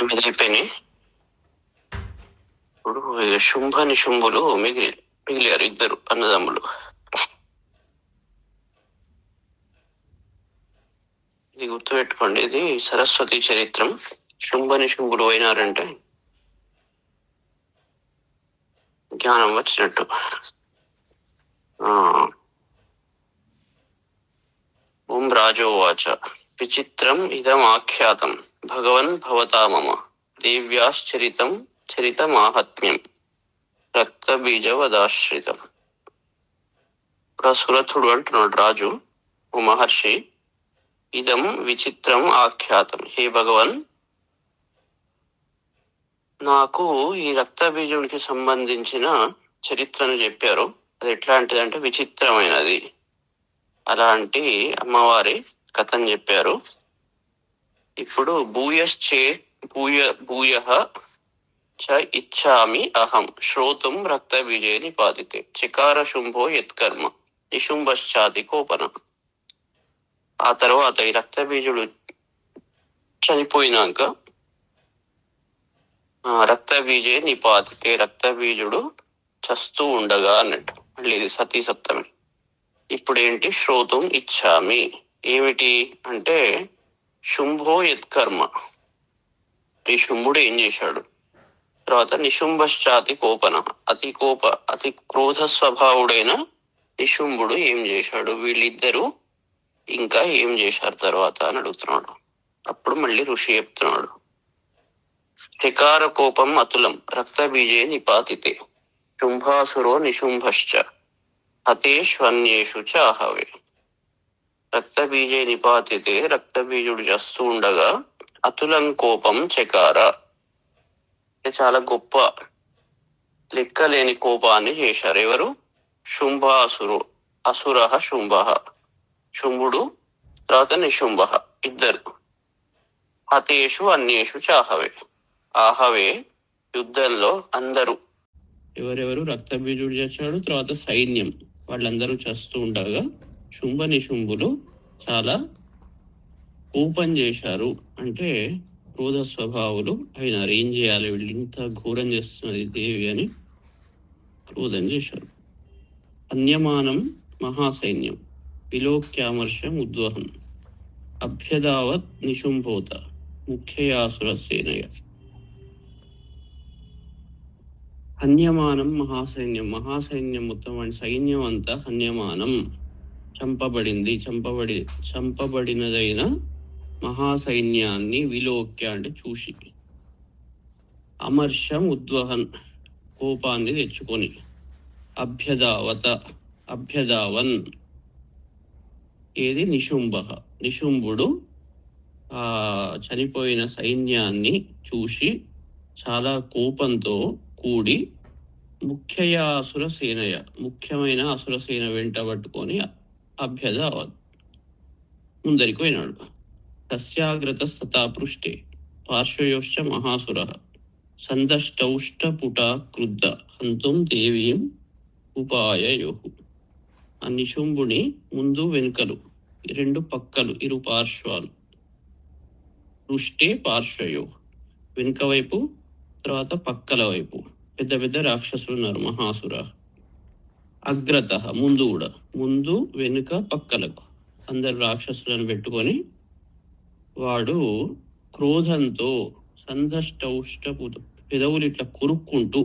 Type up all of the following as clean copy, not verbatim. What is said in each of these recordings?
8 అయిపోయినాయి. ఇప్పుడు శుంభ నిశుంభులు మిగిలారు ఇద్దరు అన్నదమ్ములు. ఇది గుర్తుపెట్టుకోండి, ఇది సరస్వతి చరిత్రం. శుంభ నిశుంభులు అయినారంటే జ్ఞానం వచ్చినట్టు. ఓం రాజోవాచ విచిత్రం ఇదం ఆఖ్యాతం భగవన్ భవతా మమ దేవ్యాశ్చరితమాహత్మ్యం రక్త బీజవదాశ్రితం. సురథుడు అంటున్నాడు, రాజు, ఓ మహర్షి, ఇదం విచిత్రం ఆఖ్యాతం, హే భగవన్, నాకు ఈ రక్త బీజునికి సంబంధించిన చరిత్రను చెప్పారు. అది ఎట్లాంటిదంటే విచిత్రమైనది. అలాంటి అమ్మవారి కథను చెప్పారు. ఇప్పుడు భూయః చ ఇచ్చామి అహం శ్రోతుం రక్త బీజే నిపాతితే చకార శుంభో యత్కర్మ నిశుంభశ్చాతి కోపన. ఆ తర్వాత ఈ రక్త బీజుడు చనిపోయినాక రక్త బీజే నిపాతితే, రక్త బీజుడు చస్తూ ఉండగా అన్నట్టు. మళ్ళీ ఇది సతీ సప్తమి. ఇప్పుడు ఏంటి? శ్రోతుం ఇచ్చామి. ఏమిటి అంటే శుంభో యత్కర్మ, ఈ శుంభుడు ఏం చేశాడు. తర్వాత నిశుంభశ్చాతి కోపన, అతి క్రోధ స్వభావుడైన నిశుంభుడు ఏం చేశాడు. వీళ్ళిద్దరూ ఇంకా ఏం చేశారు తర్వాత అని అడుగుతున్నాడు. అప్పుడు మళ్ళీ ఋషి చెప్తున్నాడు, చకార కోపం అతులం రక్త బీజే నిపాతితే శుంభాసురో నిశుంభశ్చ హతేష్వన్యేషు చ అహవే. రక్త బీజే నిపాతితే, రక్త బీజుడు చస్తూ ఉండగా అతులం కోపం చకార, చాలా గొప్ప లెక్కలేని కోపాన్ని చేశారు. ఎవరు? అసుర శుంభ, శుంభుడు తర్వాత నిశుంభ, ఇద్దరు. హతేషు అన్యేషు చాహవే, ఆహవే యుద్ధంలో అందరూ, ఎవరెవరు? రక్త బీజుడు చచ్చాడు, తర్వాత సైన్యం, వాళ్ళందరూ చస్తూ ఉండగా శుంభ నిశుంభులు చాలా కోపం చేశారు. అంటే క్రోధ స్వభావులు అయినారు. ఏం చేయాలి, వీళ్ళు ఇంత ఘోరం చేస్తున్నది దేవి అని క్రోధం చేశారు. అన్యమానం మహాసైన్యం విలోక్యామర్షం ఉద్వహం అభ్యదావత్ నిశుంభోత ముఖ్యయాసుర సేనయ. హన్యమానం మహాసైన్యం, మహాసైన్యం మొత్తం సైన్యం అంతా హన్యమానం చంపబడినదైన మహాసైన్యాన్ని విలోక్య అంటే చూసి, అమర్షం ఉద్వహన్ కోపాన్ని తెచ్చుకొని, అభ్యదావన్ ఏది నిశుంభుడు ఆ చనిపోయిన సైన్యాన్ని చూసి చాలా కోపంతో కూడి ముఖ్యమైన అసురసేన వెంట పట్టుకొని అభ్యదావత్ ముందరికి పోయినాడు. తస్యాగ్రత సతా పృష్ఠే పార్శ్వయోశ్చ మహాసుర సందష్టౌష్టపుటా క్రుద్ధ హంతుం దేవీం ఉపాయయో. ఆ నిశుంభుని ముందు వెనుకలు, రెండు పక్కలు, ఇరు పార్శ్వాలు, పృష్ఠే పార్శ్వయో, వెనుక వైపు తర్వాత పక్కల వైపు పెద్ద పెద్ద రాక్షసులు ఉన్నారు, మహాసుర. అగ్రత ముందు కూడా, ముందు వెనుక పక్కలకు అందరు రాక్షసులను పెట్టుకొని వాడు క్రోధంతో పెదవులు ఇట్లా కొరుక్కుంటూ,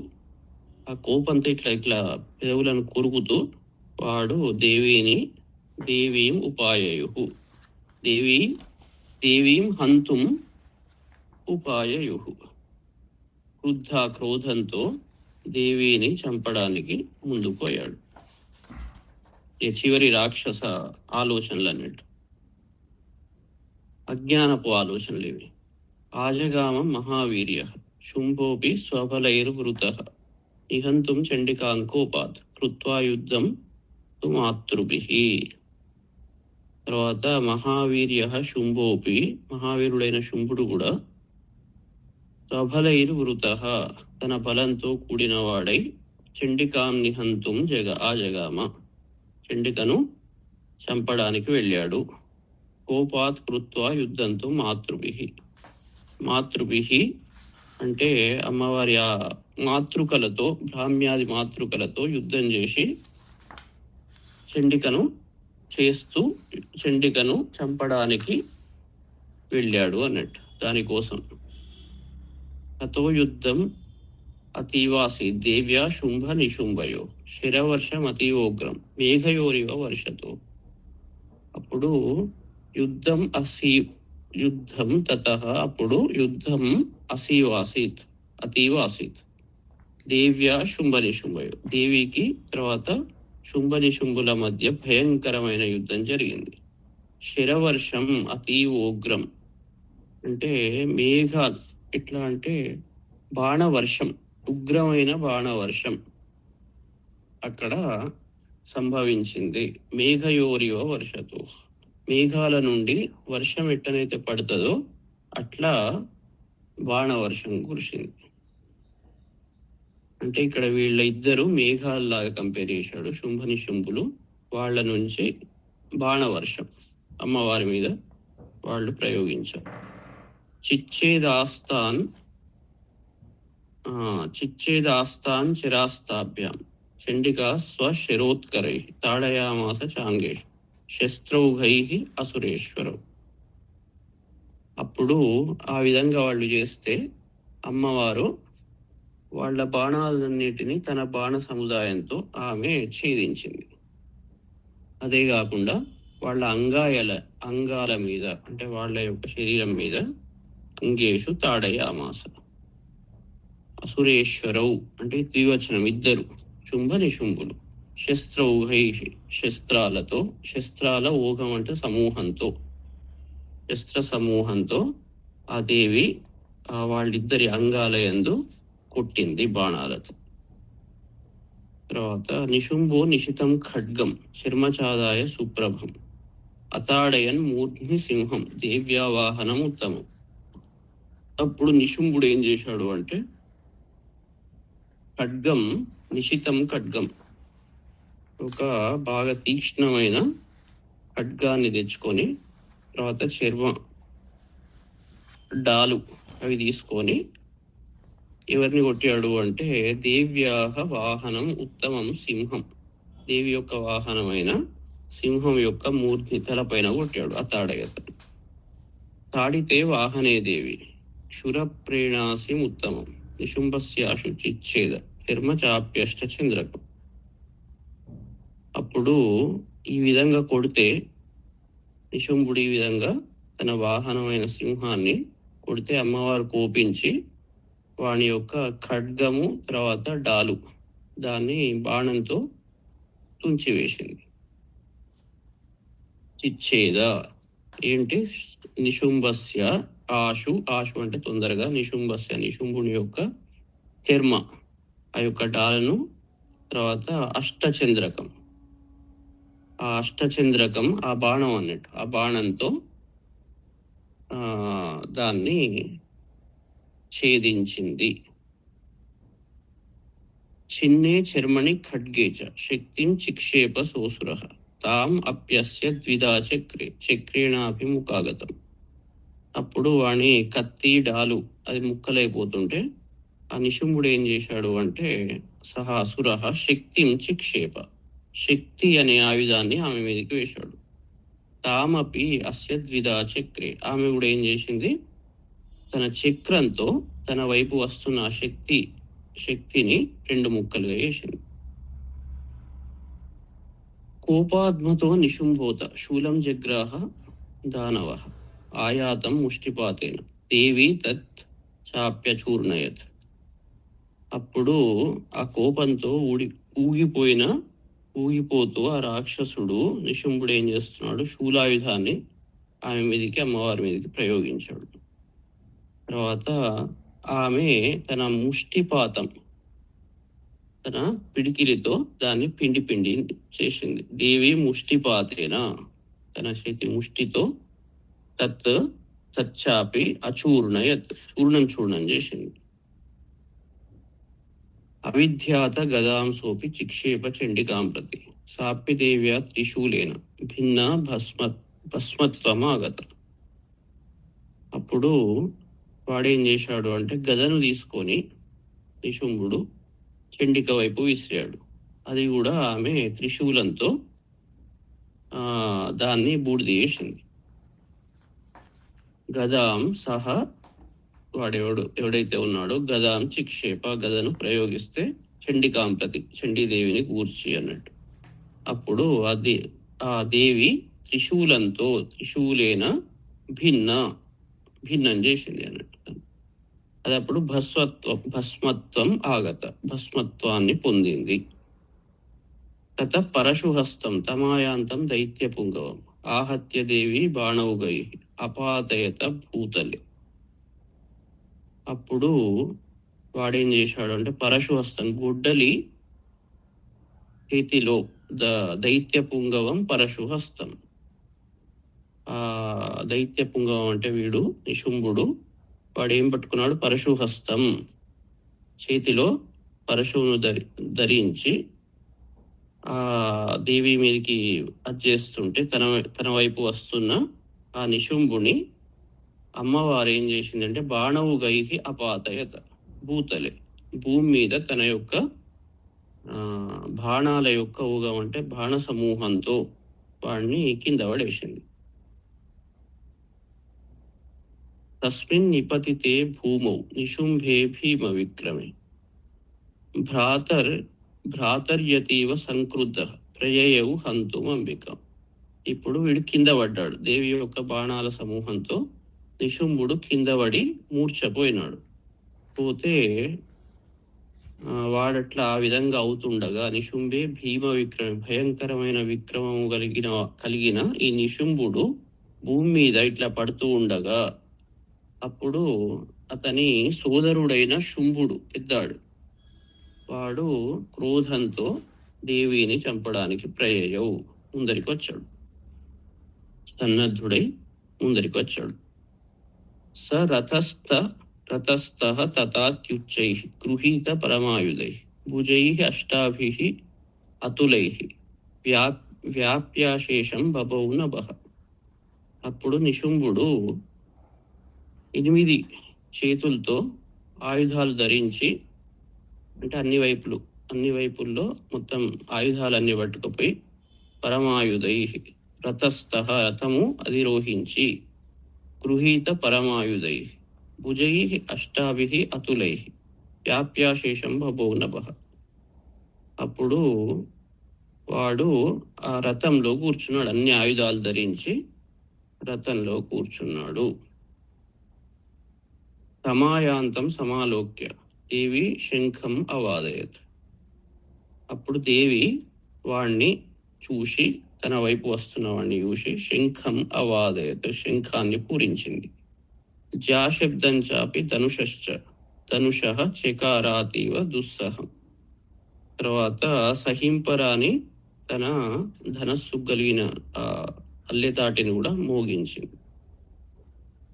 ఆ కోపంతో ఇట్లా పెదవులను కొరుకుతూ వాడు దేవీం ఉపాయయు, దేవీం హంతుం ఉపాయయు, క్రోధంతో దేవిని చంపడానికి ముందుకు పోయాడు. చివరి రాక్షస ఆలోచనలు అన్నట్టు, అజ్ఞానపు ఆలోచనలు ఇవి. ఆజగామం మహావీర్య శుంభోపి స్వబలైర్వృత నిహంతుం చండికాంకోపాత్ కృత్వా యుద్ధం మాతృభిః. తర్వాత మహావీర్య శుంభోపి, మహావీరుడైన శుంభుడు కూడా, స్వబలైర్వృత తన బలంతో కూడిన వాడై, చండికాం నిహంతుం ఆజగామ చండికను చంపడానికి వెళ్ళాడు. కోపాత్ కృత్వా యుద్ధంతో మాతృభిః అంటే అమ్మవారి ఆ మాతృకలతో, బ్రాహ్మ్యాది మాతృకలతో యుద్ధం చేసి చండికను చంపడానికి వెళ్ళాడు అన్నట్టు. దానికోసం తతో యుద్ధం అతీవాసి దేవ్యా శుంభ నిశుంభయో శిరవర్షం అతీవోగ్రం మేఘయోరివ వర్షతో. అప్పుడు యుద్ధం తతః అప్పుడు యుద్ధం అసీవాసీత్ అతీవ ఆసీత్ దేవ్యా శుంభ నిశుంభయో దేవికి తర్వాత శుంభ నిశుంభుల మధ్య భయంకరమైన యుద్ధం జరిగింది. శిరవర్షం అతీవోగ్రం అంటే మేఘాలు, ఎట్లా అంటే బాణవర్షం, ఉగ్రమైన బాణవర్షం అక్కడ సంభవించింది. మేఘయోరివ వర్షతో మేఘాల నుండి వర్షం ఎట్టనైతే పడుతుందో అట్లా బాణవర్షం కురిసింది. అంటే ఇక్కడ వీళ్ళ ఇద్దరు మేఘాల్లాగా కంపేర్ చేశాడు శుంభ నిశుంభులు. వాళ్ళ నుంచి బాణవర్షం అమ్మవారి మీద వాళ్ళు ప్రయోగించారు. చిచ్చేదాస్తాన్ చిరాస్తాభ్యాం చండికా స్వశిరోత్కరై తాడయామాస చాంగేషు శస్త్రౌఘై అసురేశ్వరం. అప్పుడు ఆ విధంగా వాళ్ళు చేస్తే అమ్మవారు వాళ్ళ బాణాలన్నిటినీ తన బాణ సముదాయంతో ఆమె ఛేదించింది. అదే కాకుండా వాళ్ళ అంగాల మీద అంటే వాళ్ళ యొక్క శరీరం మీద అంగేషు తాడయామాస అసురేశ్వరవు అంటే ద్వివచనం ఇద్దరు శుంభ నిశుంభులు శస్త్రౌఘై శస్త్రాలతో, శస్త్రాల ఊహం అంటే సమూహంతో, శస్త్ర సమూహంతో ఆ దేవి వాళ్ళిద్దరి అంగాలయందు కొట్టింది బాణాలతో. తర్వాత నిశుంభో నిశితం ఖడ్గం చర్మచాదాయ సుప్రభం అతాడయన్ మూర్ధ్ని సింహం దేవ్యా వాహనం ఉత్తమం. అప్పుడు నిశుంభుడు ఏం చేశాడు అంటే ఖడ్గం, నిశితం ఖడ్గం, ఒక బాగా తీక్ష్ణమైన ఖడ్గాన్ని తెచ్చుకొని తర్వాత డాలు అవి తీసుకొని ఎవరిని కొట్టాడు అంటే దేవ్యాహ వాహనం ఉత్తమం సింహం, దేవి యొక్క వాహనమైన సింహం యొక్క మూర్తి తలపైన కొట్టాడు. అతాడయత తాడితే వాహనే దేవి క్షురప్రేణాసి ఉత్తమం నిశుంభస్యాశు చిచ్ఛేద చర్మ చాప్యష్ట చంద్రకం. అప్పుడు ఈ విధంగా కొడితే నిశుంభుడు ఈ విధంగా తన వాహనమైన సింహాన్ని కొడితే అమ్మవారు కోపించి వాని యొక్క ఖడ్గము తర్వాత డాలు దాన్ని బాణంతో తుంచివేసింది. చిచ్ఛేద ఏంటి నిశుంభస్య ఆశు అంటే తొందరగా నిశుంభస్య నిశుంభుని యొక్క చర్మ ఆ యొక్క డాలను తర్వాత అష్టచంద్రకం ఆ అష్టచంద్రకం ఆ బాణం అన్నట్టు ఆ బాణంతో దాన్ని ఛేదించింది. చిన్నే చర్మణి ఖడ్గేచ శక్తిం చిక్షేప సోసుర తాం అప్యస్య ద్విధా చక్రేణాభిముఖాగతం. అప్పుడు వాణి కత్తి డాలు అది ముక్కలైపోతుంటే ఆ నిశుంభుడు ఏం చేశాడు అంటే సహా అసుర శక్తిం చిక్షేప శక్తి అనే ఆయుధాన్ని ఆమె మీదకి వేశాడు. తామపి అస్య ద్విధా చక్రే ఆమె కూడా ఏం చేసింది తన చక్రంతో తన వైపు వస్తున్న శక్తిని రెండు ముక్కలుగా వేసింది. కోపాద్మతో నిశుంభోత శూలం జగ్రాహ దానవ ఆయాతం ముష్టిపాతేన దేవి తత్ చాప్యచూర్ణయత్. అప్పుడు ఆ కోపంతో ఊగిపోతూ ఆ రాక్షసుడు నిశుంభుడు ఏం చేస్తున్నాడు శూలాయుధాన్ని ఆమె మీదకి అమ్మవారి మీదకి ప్రయోగించాడు. తర్వాత ఆమె తన ముష్టిపాతం తన పిడికిలితో దాన్ని పిండి చేసింది. దేవి ముష్టిపాతేన తన చేతి ముష్టితో తచ్చాపి అచూర్ణయత్ చూర్ణం చేసింది. అవిధ్యాత గదాంసోపి చిక్షేప చండికాం ప్రతి సాపి దేవ్యా త్రిశూలేన భిన్న భస్మత్వమాగత. అప్పుడు వాడేం చేశాడు అంటే గదను తీసుకొని నిశుంభుడు చండిక వైపు విసిరాడు. అది కూడా ఆమె త్రిశూలంతో దాన్ని బూడిద చేసింది. గదాం సహా ఎవడైతే ఉన్నాడో గదాం చిక్షేప, గదను ప్రయోగిస్తే చండికాం ప్రతి, చండీదేవిని కూర్చి అన్నట్టు. అప్పుడు ఆ దేవి త్రిశూలంతో త్రిశూలేన భిన్నం చేసింది అన్నట్టు. అది అప్పుడు భస్మత్వం ఆగత, భస్మత్వాన్ని పొందింది. తత పరశుహస్తం తమాయాంతం దైత్య పుంగవం ఆహత్య దేవి బాణౌగై అపాతయత భూతలే. అప్పుడు వాడేం చేశాడు అంటే పరశుహస్తం, గుడ్డలి చేతిలో దైత్య పుంగవం పరశుహస్తం. దైత్య పుంగవం అంటే వీడు నిశుంభుడు, వాడు ఏం పట్టుకున్నాడు? పరశుహస్తం, చేతిలో పరశువును ధరించి ఆ దేవి మీదకి అజ్జేస్తుంటే తన వైపు వస్తున్న ఆ నిశుంభుని అమ్మవారు ఏం చేసిందంటే బాణవు గైహి అపాతయత భూతలే, భూమి మీద తన యొక్క బాణాల యొక్క ఊగం అంటే బాణ సమూహంతో వాడిని కింద పడేసింది. తస్మిన్ నిపతితే భూమౌ నిశుంభే భీమ విక్రమే భ్రాతర్యతీవ సంక్రుద్ధ ప్రయయౌ హంతుం అంబిక. ఇప్పుడు వీడు కింద పడ్డాడు. దేవి యొక్క బాణాల సమూహంతో నిశుంభుడు కింద పడి మూర్ఛపోయినాడు. పోతే వాడట్లా ఆ విధంగా అవుతుండగా నిశుంభే భీమ విక్రమే, భయంకరమైన విక్రమము కలిగిన ఈ నిశుంభుడు భూమి మీద ఇట్లా పడుతూ ఉండగా అప్పుడు అతని సోదరుడైన శుంభుడు పెద్దాడు, వాడు క్రోధంతో దేవిని చంపడానికి ప్రయయవు ముందరికి వచ్చాడు, సన్నద్ధుడై ముందరికి వచ్చాడు. స రతస్థ తథాత్యుచ్చై గృహీత పరమాయుధై భుజై అష్టాభిః అతులై వ్యాప్యాశేషం బభౌ నభః. అప్పుడు నిశుంభుడు 8 చేతులతో ఆయుధాలు ధరించి, అంటే అన్ని వైపుల్లో మొత్తం ఆయుధాలన్నీ పట్టుకుపోయి పరమాయుధై రతస్థ రథము అధిరోహించి గృహీత పరమాయుధై భుజై అష్టాభిః అతులై వ్యాప్యాశేషం బభౌ నభః. అప్పుడు వాడు ఆ రథంలో కూర్చున్నాడు, అన్ని ఆయుధాలు ధరించి రథంలో కూర్చున్నాడు. తమాయాంతం సమాలోక్య దేవి శంఖం అవాదయత్. అప్పుడు దేవి వాణ్ణి చూసి, తన వైపు వస్తున్న వాడిని చూసి శంఖం అవాదయత్, శంఖాన్ని పూరించింది. జాశబ్దం చాపి ధనుష చకారాతీవ దుస్సహం. తర్వాత సహింపరాని తన ధనస్సు కలిగిన అల్లెతాటిని కూడా మోగించింది.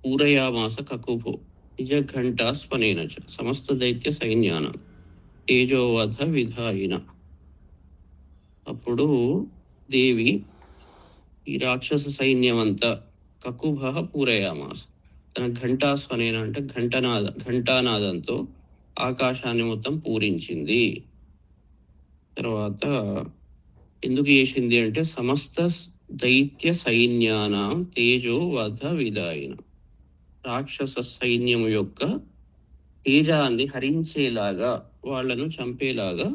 పూరయామాస కకుభో నిజ ఘంటా స్వనేన సమస్త దైత్య సైన్యాన తేజోవధ విధాయిన. అప్పుడు దేవి ఈ రాక్షస సైన్యం అంతా కకుభ పూరయామాస, తన ఘంటాస్వనేన అంటే ఘంటానాదంతో ఆకాశాన్ని మొత్తం పూరించింది. తర్వాత ఎందుకు చేసింది అంటే సమస్త దైత్య సైన్యానాం తేజో వధ విధాయిన, రాక్షస సైన్యము యొక్క తేజాన్ని హరించేలాగా, వాళ్లను చంపేలాగా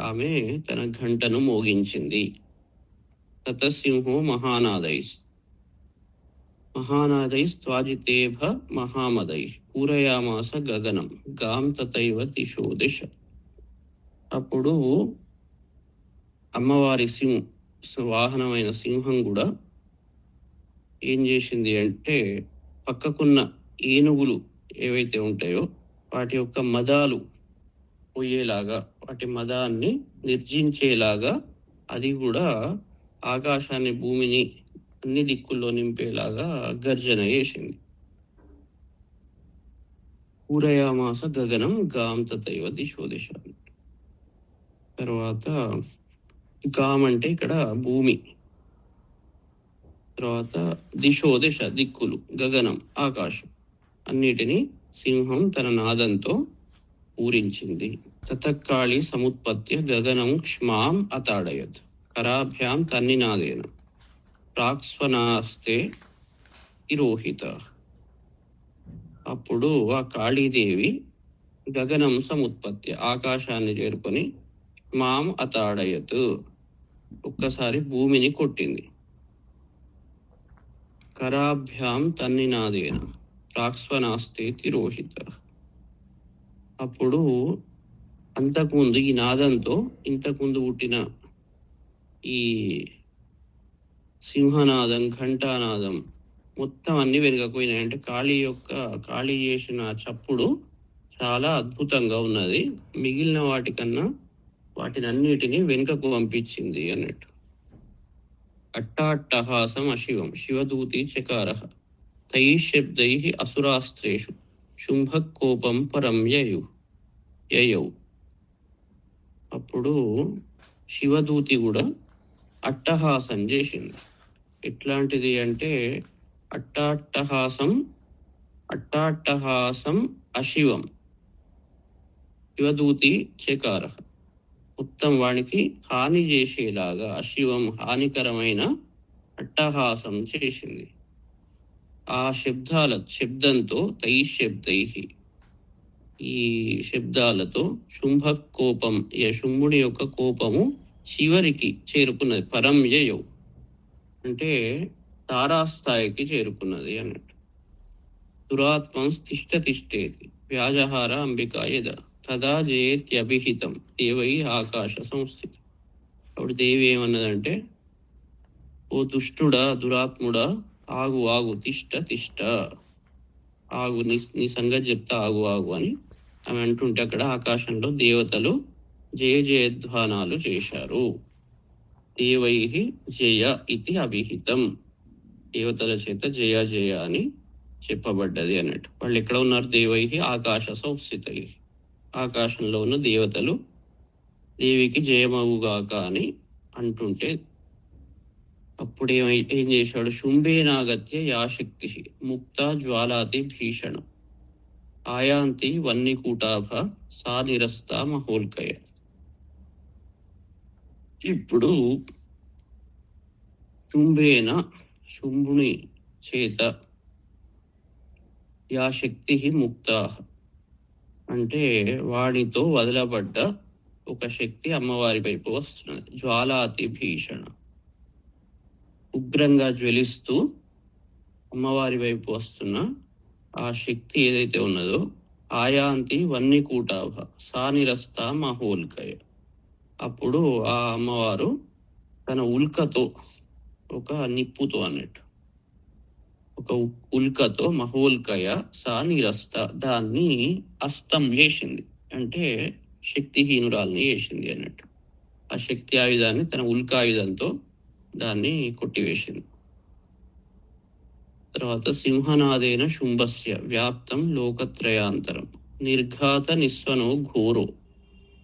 ఆమె తన ఘంటను మోగించింది. తతసింహో మహానాదైస్త్వాజితేభ మహామదై పూరయామాస గగనం గాం తథైవ దిశో దిశ. అప్పుడు అమ్మవారి వాహనమైన సింహం కూడా ఏం చేసింది అంటే పక్కకున్న ఏనుగులు ఏవైతే ఉంటాయో వాటి యొక్క మదాలు పోయేలాగా, వాటి మదాన్ని నిర్జించేలాగా అది కూడా ఆకాశాన్ని భూమిని అన్ని దిక్కుల్లో నింపేలాగా గర్జన చేసింది. పూరయామాస గగనం గాం తథైవ దిశో దిశ. తర్వాత గాం అంటే ఇక్కడ భూమి, తర్వాత దిశో దిశ దిక్కులు, గగనం ఆకాశం, అన్నిటినీ సింహం తన నాదంతో పూరించింది. తతకాళి సముత్పత్య గగనం క్ష్మాం అతాడయత్ కరాభ్యాం తన్నినాదేన ప్రాక్స్వనాస్తే తిరోహిత. అప్పుడు ఆ కాళీదేవి గగనం సముత్పత్తి ఆకాశాన్ని చేరుకొని మాం అతాడయత్ ఒక్కసారి భూమిని కొట్టింది. కరాభ్యాం తన్నినాదేన ప్రాక్స్వనాస్తే తిరోహిత. అప్పుడు అంతకుముందు ఈ నాదంతో ఇంతకుముందు పుట్టిన ఈ సింహనాదం, ఘంటానాదం మొత్తం అన్ని వెనుకపోయినాయి. అంటే కాళీ చేసిన చప్పుడు చాలా అద్భుతంగా ఉన్నది. మిగిలిన వాటికన్నా వాటినన్నిటినీ వెనుకకు పంపించింది అన్నట్టు. అట్టాట్టహాసం అశివం శివదూతి చకార తై శబ్దై అసురాస్త్రేషు శుంభకోపం పరం యయౌ. అప్పుడు శివదూతి కూడా అట్టహాసం చేసింది. ఎట్లాంటిది అంటే అట్టాట్టహాసం అశివం శివదూతి చకార మొత్తం వానికి హాని చేసేలాగా అశివం హానికరమైన అట్టహాసం చేసింది. ఆ శబ్దంతో తై శబ్దై ఈ శబ్దాలతో శుంభకోపం శుంభుడి యొక్క కోపము చివరికి చేరుకున్నది. పరం యయౌ అంటే తారాస్థాయికి చేరుకున్నది అన్నట్టు. దురాత్మం తిష్టేతి వ్యాజహార అంబికా యద తదా జయేత్యభిహితం దేవై ఆకాశ సంస్థితి. అప్పుడు దేవి ఏమన్నదంటే, ఓ దుష్టుడా, దురాత్ముడా, ఆగు ఆగు, తిష్ట ఆగు, నీ సంగతి చెప్తా, ఆగు అని ఆమె అంటుంటే అక్కడ ఆకాశంలో దేవతలు జయధ్వానాలు చేశారు. దేవై జయ ఇది అభిహితం, దేవతల చేత జయ అని చెప్పబడ్డది అన్నట్టు. వాళ్ళు ఎక్కడ ఉన్నారు? దేవై ఆకాశ సంస్థితై, ఆకాశంలో ఉన్న దేవతలు దేవికి జయమవుగాక అని అంటుంటే అప్పుడు ఏం చేశాడు? శుంభేనాగత్య యాశక్తి ముక్త జ్వాలాతి భీషణం ఆయాంతి వన్నికూటాభ సా నిరస్త మహోల్కయ. ఇప్పుడు శుంభుని చేత యా శక్తి ముక్త అంటే వాడితో వదలబడ్డ ఒక శక్తి అమ్మవారి వైపు వస్తున్నది. జ్వాలాతి భీషణ ఉగ్రంగా జ్వలిస్తూ అమ్మవారి వైపు వస్తున్న ఆ శక్తి ఏదైతే ఉన్నదో ఆయాంతి వన్నికూటాభ సా నిరస్త మహోల్కయ. అప్పుడు ఆ అమ్మవారు తన ఉల్కతో, ఒక నిప్పుతో అన్నట్టు, ఒక ఉల్కతో మహోల్కయ సా నిరస్త దాన్ని అస్తం చేసింది, అంటే శక్తిహీనురాల్ని చేసింది అన్నట్టు. ఆ శక్తి ఆయుధాన్ని తన ఉల్కాయుధంతో దాన్ని కొట్టివేసింది. తర్వాత సింహనాదేన శుంభస్య వ్యాప్తం లోకత్రయాంతరం నిర్ఘాత నిస్వనో ఘోరో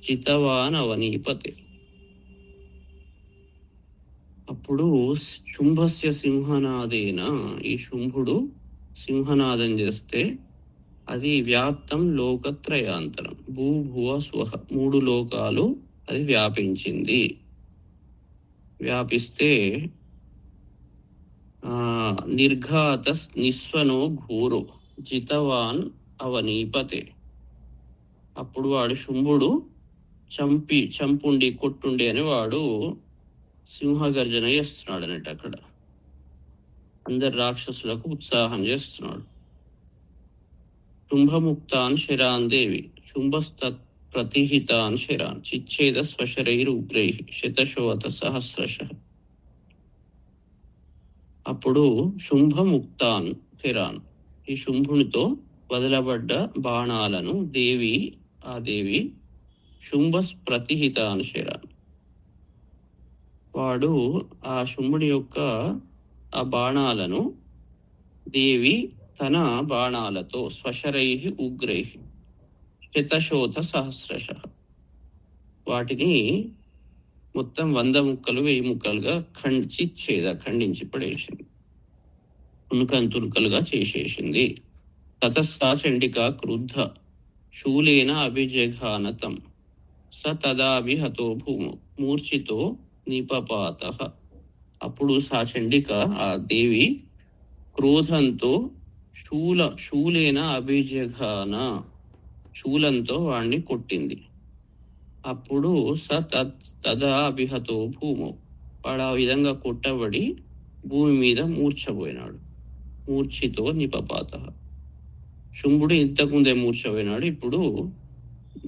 జితవాన్ అవనీపతే. అప్పుడు శుంభస్య సింహనాదేన, ఈ శుంభుడు సింహనాదం చేస్తే అది వ్యాప్తం లోకత్రయాంతరం భూభువ స్వహ మూడు లోకాలు అది వ్యాపించింది. వ్యాపిస్తే నిర్ఘాత నిస్వనో ఘోరో జితవాన్ అవనీపతే. అప్పుడు వాడు శుంభుడు చంపుండి కొట్టుండి అని వాడు సింహగర్జన చేస్తున్నాడు అన్నట్టు. అక్కడ అందరు రాక్షసులకు ఉత్సాహం చేస్తున్నాడు. శుంభముక్తాన్ శరాన్ దేవి శుంభస్తత్ ప్రతిహితాన్ శరాన్ చిచ్ఛేద స్వశరైరుగ్రై శతశోత సహస్రశ. అప్పుడు శుంభముక్తాన్ శరాన్, ఈ శుంభునితో వదలబడ్డ బాణాలను ఆ దేవి శుంభ ప్రతిహితాన్ శరాన్, వాడు ఆ శుంభుడి యొక్క ఆ బాణాలను దేవి తన బాణాలతో స్వశరై ఉగ్రై శతశోత సహస్రశ వాటిని మొత్తం 100 ముక్కలు 1000 ముక్కలుగా ఖండించి పడేసింది, తునకలుగా చేసేసింది. తతస్సా చండికా క్రుద్ధ శూలేన అభిజఘానతం స తదాభి హతో భూము మూర్ఛితో నిపపాతః. అప్పుడు సా చండిక, ఆ దేవి, క్రోధంతో శూలేన అభిజఘాన, శూలంతో వాణ్ణి కొట్టింది. అప్పుడు తదా అభిహతో భూము, వాడు ఆ విధంగా కొట్టబడి భూమి మీద మూర్ఛపోయినాడు. మూర్ఛితో నిపపాతః. శుంభుడు ఇంతకుముందే మూర్ఛపోయినాడు, ఇప్పుడు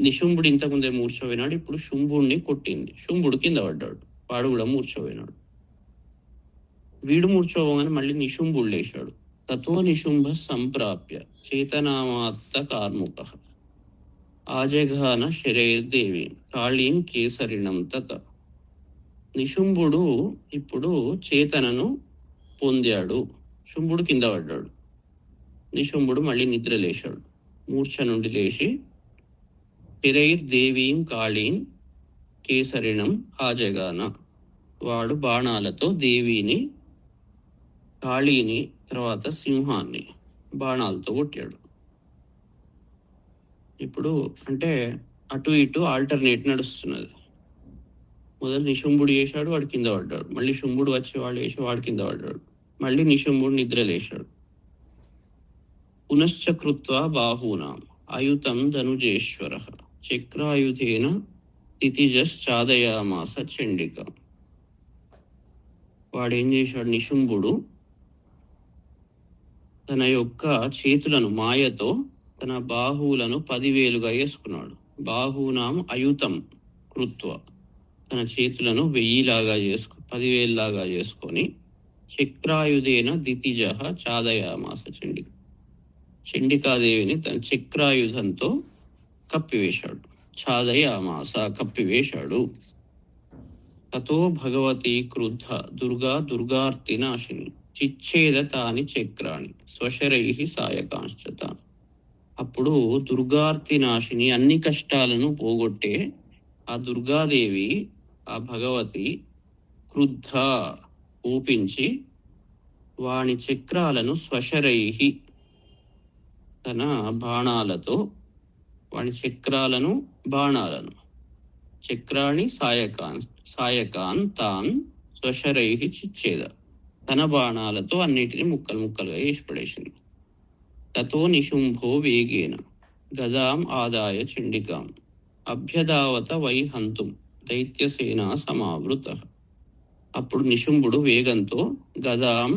నిశుంభుడు ఇంతకుముందే మూర్ఛపోయినాడు, ఇప్పుడు శుంభుడిని కొట్టింది. శుంభుడు కింద పడ్డాడు, వాడు కూడా మూర్ఛపోయినాడు. వీడు మూర్ఛపోగానే మళ్ళీ నిశుంభుడు లేచాడు. తతో నిశుంభ సంప్రాప్య చేతనామాత్త కార్ముకః ఆజఘాన శరైర్దేవి కాళీం కేసరిణం తత. నిశుంభుడు ఇప్పుడు చేతనను పొందాడు. శుంభుడు కింద పడ్డాడు, నిశుంభుడు మళ్ళీ నిద్ర లేచాడు. మూర్ఛ నుండి లేచి శరైర్దేవీం కాళీం కేసరిణం ఆజగాన, వాడు బాణాలతో దేవిని, కాళీని, తర్వాత సింహాన్ని బాణాలతో కొట్టాడు. ఇప్పుడు అంటే అటు ఇటు ఆల్టర్నేట్ నడుస్తున్నది. మొదలు నిశుంభుడు చేశాడు, వాడు కింద పడ్డాడు. మళ్ళీ శుంభుడు వచ్చి వాడు వేసి వాడు కింద పడ్డాడు. మళ్ళీ నిశుంభుడు నిద్ర లేచాడు. పునశ్చ కృత్వా బాహూనాం అయుతం ధనుజేశ్వర చక్రాయుధేన తితిజశ్చాదయామాస చండిక. వాడేం చేశాడు, నిశుంభుడు తన యొక్క చేతులను మాయతో తన బాహువులను 10,000గా వేసుకున్నాడు. బాహూనాం అయుతం కృత్వ, తన చేతులను 10,000లాగా చేసుకొని చక్రాయుధేన దితిజ చాదయామాస చండిక, చండికాదేవిని తన చక్రాయుధంతో కప్పివేశాడు. చాదయామాస, కప్పివేశాడు. తతో భగవతి క్రుద్ధ దుర్గార్తి నాశిని చిచ్ఛేద తాని చక్రాణి స్వశరై సాయకాంశ్చత. అప్పుడు దుర్గార్తి నాశిని, అన్ని కష్టాలను పోగొట్టే ఆ దుర్గాదేవి, ఆ భగవతి క్రుద్ధ, ఊపించి వాని చక్రాలను స్వశరై, తన బాణాలతో, వాని చక్రాలను బాణాలను, చక్రాణి సాయకాన్ తాన్ స్వశరై చిచ్ఛేద, తన బాణాలతో అన్నిటిని ముక్కలు ముక్కలుగా వేసి పడేసింది. తతో నిశుంభో వేగేన గదాం ఆదాయ చండికాం అభ్యదావత వై హంతుం దైత్యసేనా సమావృత. అప్పుడు నిశుంభుడు వేగంతో గదాం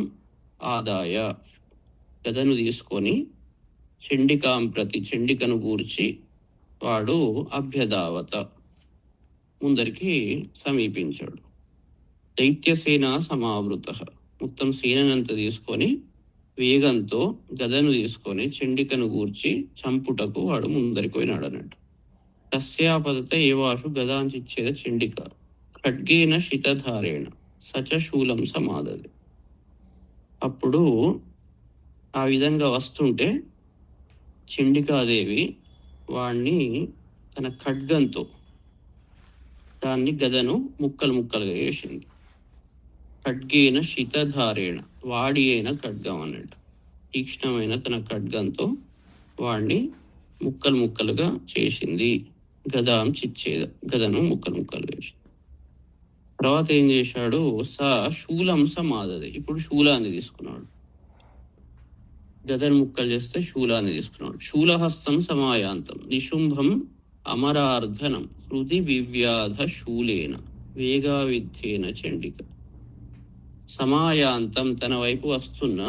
ఆదాయ, గదను తీసుకొని చండికాం ప్రతి, చండికను గూర్చి వాడు అభ్యదావత, ముందరికి సమీపించాడు. దైత్యసేనా సమావృత, మొత్తం సేనంతా తీసుకొని వేగంతో గదను తీసుకొని చండికను గూర్చి చంపుటకు వాడు ముందరికి పోయినాడు అన్నట్టు. తస్యాపదత ఏవాషు గదాంచిచ్చేద చండిక ఖడ్గేన శితధారేణ సచ శూలం సమాదది. అప్పుడు ఆ విధంగా వస్తుంటే చండికాదేవి వాణ్ణి తన ఖడ్గంతో దాన్ని, గదను ముక్కలు ముక్కలుగా వేసింది. ఖడ్గేన శితధారేణ, వాడి అయిన ఖడ్గం అన్నట్టు, తీక్ష్ణమైన తన ఖడ్గంతో వాడిని ముక్కలు ముక్కలుగా చేసింది. గదాం చిచ్చేద, గదను ముక్కలు ముక్కలుగా చేసింది. తర్వాత ఏం చేశాడు, శూలం సమాదది. ఇప్పుడు శూలాన్ని తీసుకున్నాడు. గదను ముక్కలు చేస్తే శూలాన్ని తీసుకున్నాడు. శూలహస్తం సమాయాంతం నిశుంభం అమరార్ధనం హృది వివ్యాధ శూలేన వేగావిద్ధేన చండిక. సమాయాంతం, తన వైపు వస్తున్న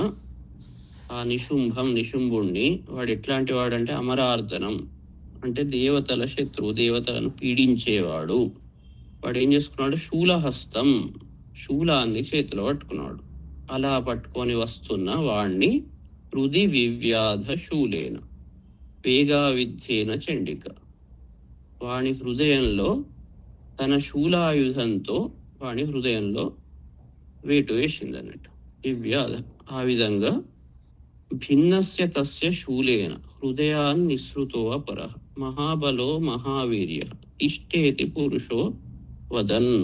ఆ నిశుంభుణ్ణి, వాడు ఎట్లాంటి వాడంటే అమరార్ధనం అంటే దేవతల శత్రువు, దేవతలను పీడించేవాడు. వాడు ఏం చేసుకున్నాడు, శూలహస్తం, శూలాన్ని చేతిలో పట్టుకున్నాడు. అలా పట్టుకొని వస్తున్న వాణ్ణి హృది వివ్యాధ శూలేన వేగావిద్ధేన చండిక, వాని హృదయంలో తన శూలాయుధంతో వాని హృదయంలో వేటు వేసింది అన్నట్టు. వివ్యాధ, ఆ విధంగా భిన్నస్య తస్య శూలేన హృదయాన్ నిస్సృతో అపరః మహాబలో మహావీర్య ఇష్టేతి పురుషో వదన్.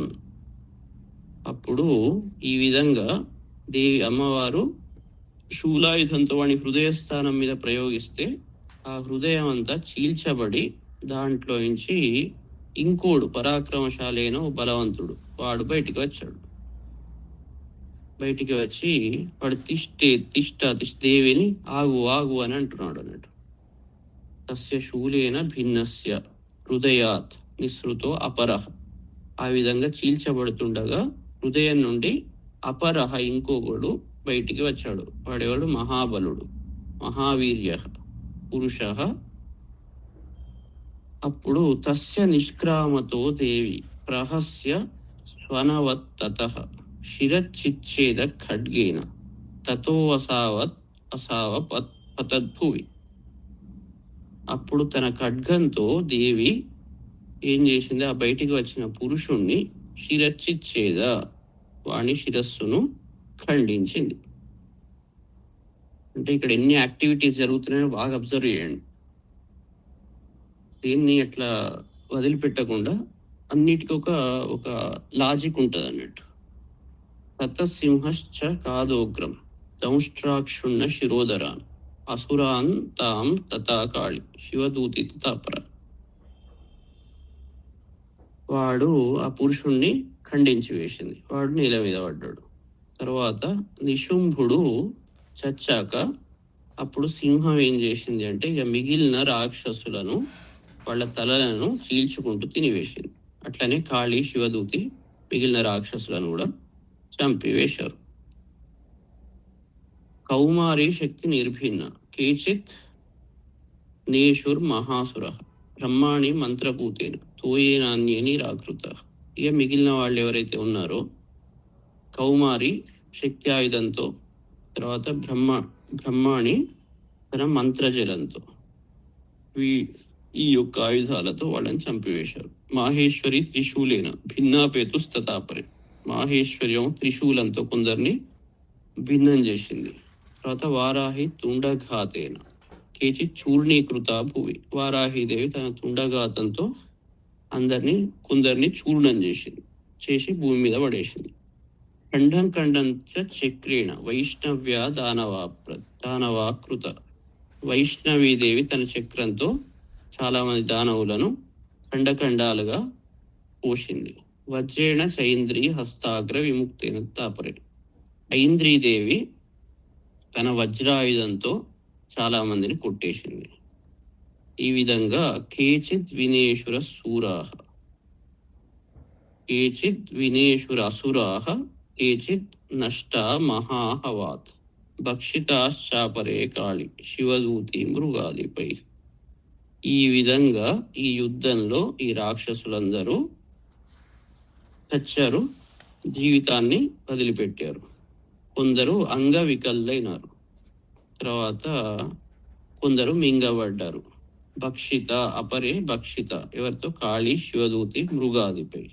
అప్పుడు ఈ విధంగా దేవి అమ్మవారు శూలాయుధంతో వాడి హృదయ స్థానం మీద ప్రయోగిస్తే ఆ హృదయం అంతా చీల్చబడి దాంట్లో నుంచి ఇంకోడు పరాక్రమశాలైన బలవంతుడు వాడు బయటికి వచ్చాడు. బయటికి వచ్చి వాడు తిష్ట దేవిని ఆగు ఆగు అని అంటున్నాడు అన్నట్టు. తస్య శూలేన భిన్నస్య హృదయాత్ నిసృతో అపరహ. ఆ విధంగా చీల్చబడుతుండగా హృదయం నుండి అపరహ ఇంకొకడు బయటికి వచ్చాడు. వాడేవాడు మహాబలుడు, మహావీర్య పురుష. అప్పుడు తస్య నిష్క్రామతో దేవి ప్రహస్య స్వనవత్తతః శిరచిచ్ఛేద ఖడ్గేన తతో అసావ పతద్భువి. అప్పుడు తన ఖడ్గంతో దేవి ఏం చేసింది, ఆ బయటికి వచ్చిన పురుషుణ్ణి శిరచిచ్ఛేద వాణి శిరస్సును ఖండించింది. అంటే ఇక్కడ ఎన్ని యాక్టివిటీస్ జరుగుతున్నాయో బాగా అబ్జర్వ్ చేయండి. దీన్ని అట్లా వదిలిపెట్టకుండా అన్నిటికీ ఒక లాజిక్ ఉంటుంది అన్నట్టు. తతసింహశ్చ కాదోగ్రం దంష్ట్రాక్షుణ్ణ శిరోధరాన్ అసురాన్ తాం తథా కాళి శివదూతి తథాపర. వాడు ఆ పురుషుణ్ణి ఖండించి వేసింది. వాడు నేల మీద పడ్డాడు. తర్వాత నిశుంభుడు చచ్చాక అప్పుడు సింహం ఏం చేసింది అంటే ఇక మిగిలిన రాక్షసులను వాళ్ళ తలలను చీల్చుకుంటూ తినివేసింది. అట్లనే కాళీ శివదూతి మిగిలిన రాక్షసులను కూడా చంపివేశారు. కౌమారీ శక్తి నిర్భిన్న కేచిత్ నేషుర్ మహాసుర బ్రహ్మాణి మంత్రభూతేన తోయేనాన్యేని రాకృత. ఇక మిగిలిన వాళ్ళు ఎవరైతే ఉన్నారో కౌమారి శక్తి ఆయుధంతో, తర్వాత బ్రహ్మాణి తన మంత్రజలంతో, ఈ యొక్క ఆయుధాలతో వాళ్ళని చంపివేశారు. మాహేశ్వరి త్రిశూలేన భిన్నాపేతుస్తతాపరి. మాహేశ్వర్యం త్రిశూలంతో కొందరిని భిన్నం చేసింది. తర్వాత వారాహి తుండఘాతేన కేచిత్ చూర్ణీకృత భూమి. వారాహిదేవి తన తుండఘాతంతో కొందరిని చూర్ణం చేసి భూమి మీద పడేసింది. ఖండం చక్రేణ వైష్ణవ్య దానవాకృత. వైష్ణవీదేవి తన చక్రంతో చాలా మంది దానవులను ఖండఖండాలుగా పోసింది. వజ్రేణ చైంద్రీ హస్తాగ్ర విముక్తైన తాపరే. ఐంద్రీదేవి తన వజ్రాయుధంతో చాలా మందిని కొట్టేసింది. ఈ విధంగా కేచిత్ వినేశుర సూరాహ కేచిత్ వినేశుర అసురాహ కేచిత్ నష్ట మహాహవాత్ భక్షితాశ్చాపరే కాళి శివదూతి మృగాదిపై. ఈ విధంగా ఈ యుద్ధంలో ఈ రాక్షసులందరూ చచ్చారు, జీవితాన్ని వదిలిపెట్టారు. కొందరు అంగవికలైనారు, తర్వాత కొందరు మింగబడ్డారు. భక్షిత అపరే భక్షిత ఎవరితో? కాళీ శివదూతి మృగాదిపై.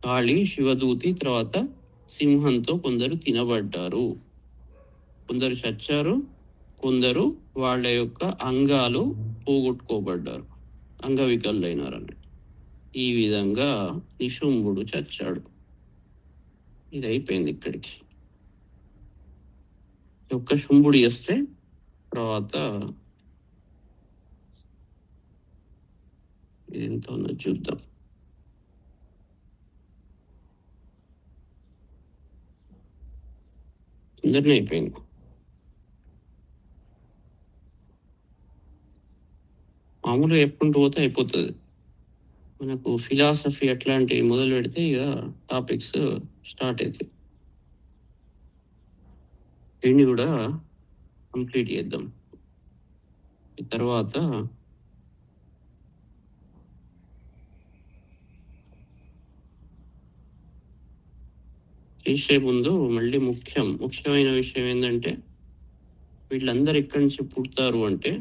కాళీ శివదూతి తర్వాత సింహంతో కొందరు తినబడ్డారు. కొందరు చచ్చారు, కొందరు వాళ్ళ యొక్క అంగాలు పోగొట్టుకోబడ్డారు, అంగవికలైనారు అన్నట్టు. ఈ విధంగా నిశుంభుడు చచ్చాడు. ఇది అయిపోయింది ఇక్కడికి. ఒక్క శుంభుడు చేస్తే తర్వాత ఎంత ఉన్నది చూద్దాం. తొందరనే అయిపోయింది. మామూలుగా చెప్పుకుంటూ పోతే అయిపోతుంది. మనకు ఫిలాసఫీ అట్లాంటివి మొదలు పెడితే ఇక టాపిక్స్ స్టార్ట్ అవుతాయి. దీన్ని కూడా కంప్లీట్ చేద్దాం. తర్వాత చేసే ముందు మళ్ళీ ముఖ్యమైన విషయం ఏంటంటే వీళ్ళందరూ ఎక్కడి నుంచి పుడతారు అంటే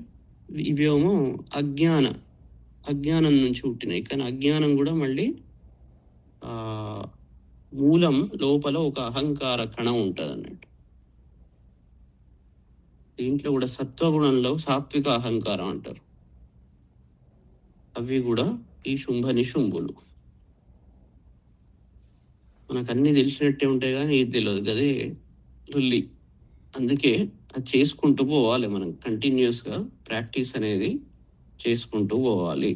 ఇవేమో అజ్ఞానం నుంచి పుట్టినాయి. కానీ అజ్ఞానం కూడా మళ్ళీ మూలం లోపల ఒక అహంకార కణం ఉంటుంది అన్నట్టు. దీంట్లో కూడా సత్వగుణంలో సాత్విక అహంకారం అంటారు. అవి కూడా ఈ నిశుంభులు. మనకు అన్ని తెలిసినట్టే ఉంటాయి కానీ ఇది తెలియదు కదే రుల్లి. అందుకే అది చేసుకుంటూ పోవాలి. మనం కంటిన్యూస్‌గా ప్రాక్టీస్ అనేది చేసుకుంటూ పోవాలి.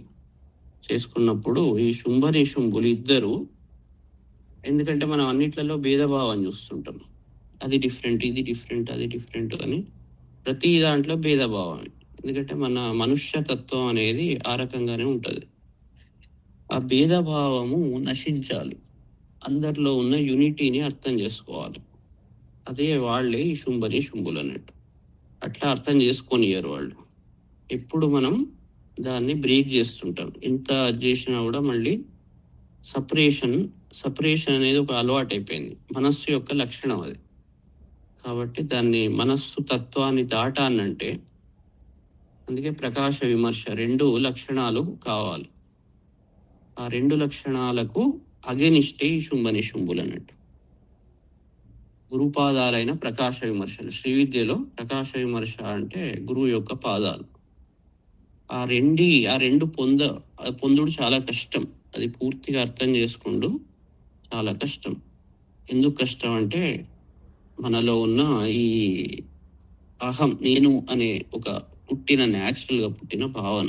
చేసుకున్నప్పుడు ఈ శుంభ నిశుంభులు ఇద్దరు, ఎందుకంటే మనం అన్నిట్లలో భేదభావం చూస్తుంటాం. అది డిఫరెంట్, ఇది డిఫరెంట్, అది డిఫరెంట్ అని ప్రతి దాంట్లో భేదభావమే. ఎందుకంటే మన మనుష్య తత్వం అనేది ఆ రకంగానే ఉంటది. ఆ భేదభావము నశించాలి. అందరిలో ఉన్న యూనిటీని అర్థం చేసుకోవాలి. అదే వాళ్ళే ఈ శుంభ నిశుంభులు అన్నట్టు. అట్లా అర్థం చేసుకోనియ్యరు వాళ్ళు. ఎప్పుడు మనం దాన్ని బ్రేక్ చేస్తుంటాం. ఎంత చేసినా కూడా మళ్ళీ సపరేషన్ అనేది ఒక అలవాటు అయిపోయింది. మనస్సు యొక్క లక్షణం అది. కాబట్టి దాన్ని మనస్సు తత్వాన్ని దాటానంటే, అందుకే ప్రకాశ విమర్శ 2 లక్షణాలు కావాలి. ఆ 2 లక్షణాలకు అగెనిస్టే ఈ శుంభ నిశుంభులు అన్నట్టు. గురుపాదాలైన ప్రకాశ విమర్శలు. శ్రీ విద్యలో ప్రకాశ విమర్శ అంటే గురువు యొక్క పాదాలు. ఆ రెండు పొందుడు చాలా కష్టం. అది పూర్తిగా అర్థం చేసుకుంటూ చాలా కష్టం. ఎందుకు కష్టం అంటే, మనలో ఉన్న ఈ అహం, నేను అనే ఒక న్యాచురల్గా పుట్టిన భావన,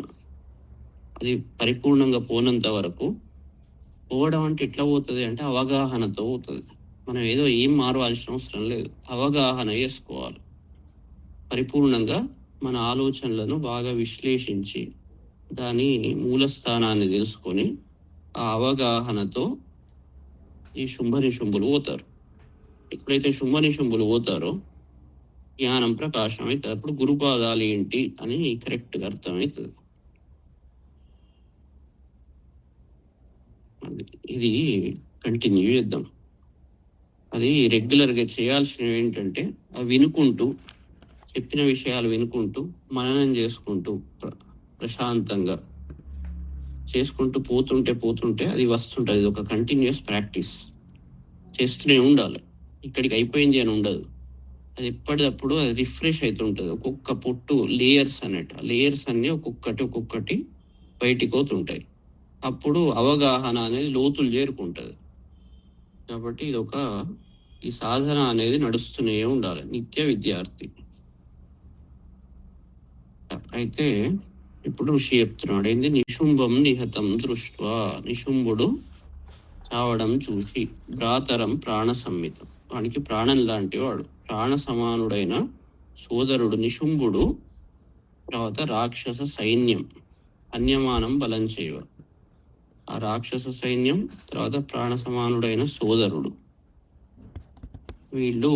అది పరిపూర్ణంగా పోనంత వరకు, పోవడం అంటే ఎట్లా పోతుంది అంటే అవగాహనతో పోతుంది. మనం ఏదో ఏం మారవలసిన అవసరం లేదు, అవగాహన చేసుకోవాలి. పరిపూర్ణంగా మన ఆలోచనలను బాగా విశ్లేషించి దాని మూల స్థానాన్ని తెలుసుకొని ఆ అవగాహనతో ఈ శుంభ నిశుంభులు పోతారు. ఎప్పుడైతే శుంభ నిశుంభులు పోతారో జ్ఞానం ప్రకాశం అవుతుంది. అప్పుడు గురుపాదాలు ఏంటి అని కరెక్ట్గా అర్థమవుతుంది. ఇది కంటిన్యూ చేద్దాం. అది రెగ్యులర్గా చేయాల్సినవి ఏంటంటే, అవి వినుకుంటూ, చెప్పిన విషయాలు వినుకుంటూ, మననం చేసుకుంటూ, ప్రశాంతంగా చేసుకుంటూ పోతుంటే అది వస్తుంటుంది. ఇది ఒక కంటిన్యూస్ ప్రాక్టీస్ చేస్తూనే ఉండాలి. ఇక్కడికి అయిపోయింది అని ఉండదు. అది ఎప్పటికప్పుడు అది రిఫ్రెష్ అవుతుంటుంది. ఒక్కొక్క పొట్టు లేయర్స్ అన్నట్టు. లేయర్స్ అన్నీ ఒక్కొక్కటి బయటికి అవుతుంటాయి. అప్పుడు అవగాహన అనేది లోతులు చేరుకుంటుంది. కాబట్టి ఈ సాధన అనేది నడుస్తూనే ఉండాలి, నిత్య విద్యార్థి. అయితే ఇప్పుడు ఋషి చెప్తున్నాడు ఏంది, నిశుంభం నిహతం దృష్ట్వా, నిశుంభుడు చావడం చూసి, భ్రాతరం ప్రాణ సంహితం, వానికి ప్రాణం లాంటి వాడు, ప్రాణ సమానుడైన సోదరుడు నిశుంభుడు, తర్వాత రాక్షస సైన్యం అన్యమానం బలం చేయవ, ఆ రాక్షస సైన్యం, తర్వాత ప్రాణ సమానుడైన సోదరుడు, వీళ్ళు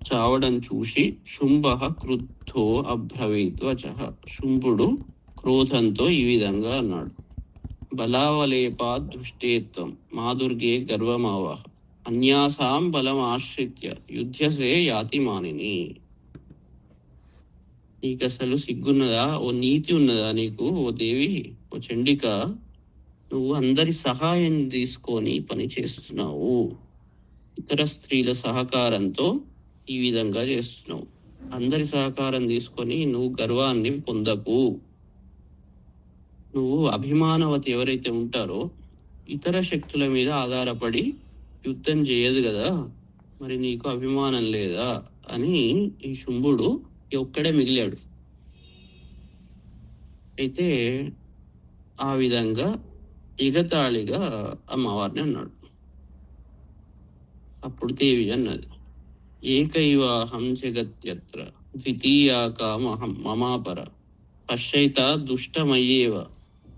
చావడం చూసి శుంభ క్రుద్ధో అబ్రవీత్ వచః, శుంభుడు క్రోధంతో ఈ విధంగా అన్నాడు, బలావలేపా దుష్టేత్వం మాదుర్గే గర్వమావహ, అన్యాసాం బలం ఆశ్రిత్య యుద్ధసే యాతి మానిని. నీకు అసలు సిగ్గున్నదా, ఓ నీతి ఉన్నదా నీకు, ఓ దేవి, ఓ చండిక, నువ్వు అందరి సహాయం తీసుకొని పని చేస్తున్నావు, ఇతర స్త్రీల సహకారంతో ఈ విధంగా చేస్తున్నావు. అందరి సహకారం తీసుకొని నువ్వు గర్వాన్ని పొందకు. నువ్వు అభిమానవతి ఎవరైతే ఉంటారో, ఇతర శక్తుల మీద ఆధారపడి యుద్ధం చేయదు కదా, మరి నీకు అభిమానం లేదా అని ఈ శుంభుడు ఒక్కడే మిగిలాడు. అయితే ఆ విధంగా ఎగతాళిగా అమ్మవారిని అన్నాడు. అప్పుడు దేవి అన్నది, ఏకైవాహం జగత్యత్ర ద్వితీయాకామహం మమాపర, పశ్చైత దుష్టమయ్యేవ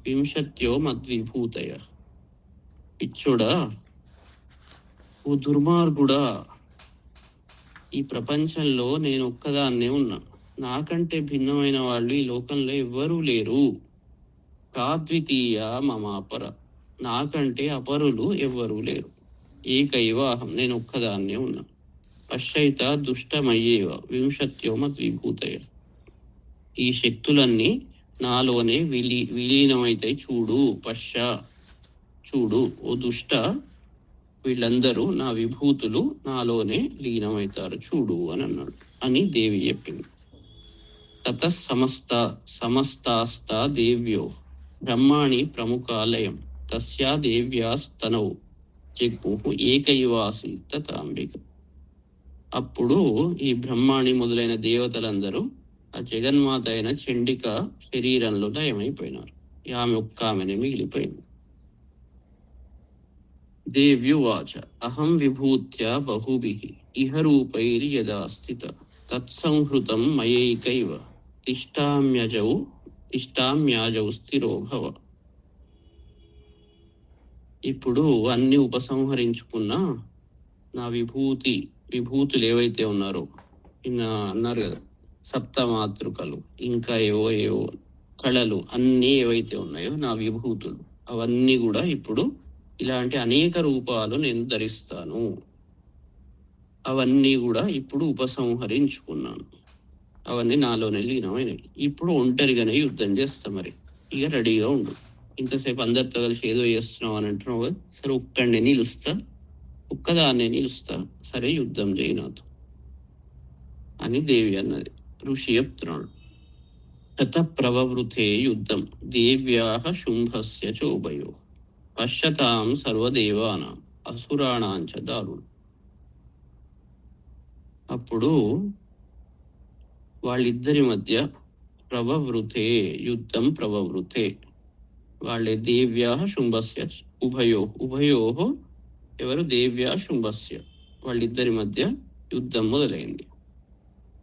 వింశత్యో మద్విభూతయ. పిచ్చుడా, ఓ దుర్మార్గుడా, ఈ ప్రపంచంలో నేను ఒక్కదాన్నే ఉన్నా, నాకంటే భిన్నమైన వాళ్ళు ఈ లోకంలో ఎవ్వరూ లేరు. కాద్వితీయ మమాపర, నాకంటే అపరులు ఎవ్వరూ లేరు. ఏకైవాహం, నేను ఒక్కదాన్నే ఉన్నా. పశ్చైత దుష్టమయ్యేవ వింశత్యో మద్విభూతయ, ఈ శక్తులన్నీ నాలోనే విలీనమైతాయి చూడు. చూడు ఓ దుష్ట, వీళ్ళందరూ నా విభూతులు నాలోనే లీనమవుతారు చూడు అని అన్నాడు అని దేవి చెప్పింది. తత సమస్తాస్తా దేవ్యో బ్రహ్మాణి ప్రముఖాలయం తస్యా దేవ్యాస్తనౌ జగ్ముః ఏకైవాసి తతాంబిక. అప్పుడు ఈ బ్రహ్మాణి మొదలైన దేవతలందరూ ఆ జగన్మాత అయిన చండిక శరీరంలో లయమైపోయినారు. ఆమె ఒక్క ఆమెనే మిగిలిపోయింది. దేవ్యువాచ అహం విభూత్య బహుభిః ఇహ రూపైర్యదా స్థిత తత్సంహృతం మయైకైవ తిష్టామ్యాజౌ స్థిరో భవ. ఇప్పుడు అన్ని ఉపసంహరించుకున్న నా విభూతులు ఏవైతే ఉన్నారో అన్నారు కదా, సప్తమాతృకలు, ఇంకా ఏవో కళలు అన్నీ ఏవైతే ఉన్నాయో నా విభూతులు, అవన్నీ కూడా ఇప్పుడు ఇలాంటి అనేక రూపాలు నేను ధరిస్తాను. అవన్నీ కూడా ఇప్పుడు ఉపసంహరించుకున్నాను. అవన్నీ నాలోనే లీనమైనవి. ఇప్పుడు ఒంటరిగానే యుద్ధం చేస్తా. మరి ఇక రెడీగా ఉండు. ఇంతసేపు అందరితో కలిసి ఏదో చేస్తున్నావు అని అంటున్నావు కదా, సరే ఒక్కడినే నిలుస్తా, ఒక్కదాన్నే నిలుస్తా, సరే యుద్ధం చేయి నాతో అని దేవి అన్నది. ఋషి చెప్తున్నాడు. తత ప్రవవృతే యుద్ధం దేవ్యాః శుంభస్య చోభయో పశ్యతాం సర్వదేవానాం అసురాణాంచ దారుణం. అప్పుడు వాళ్ళిద్దరి మధ్య యుద్ధం ప్రవవృతే, వాళ్ళే దేవ్యాః శుంభస్య ఉభయోః ఎవరు దేవ్యా శుంభస్య, వాళ్ళిద్దరి మధ్య యుద్ధం మొదలైంది.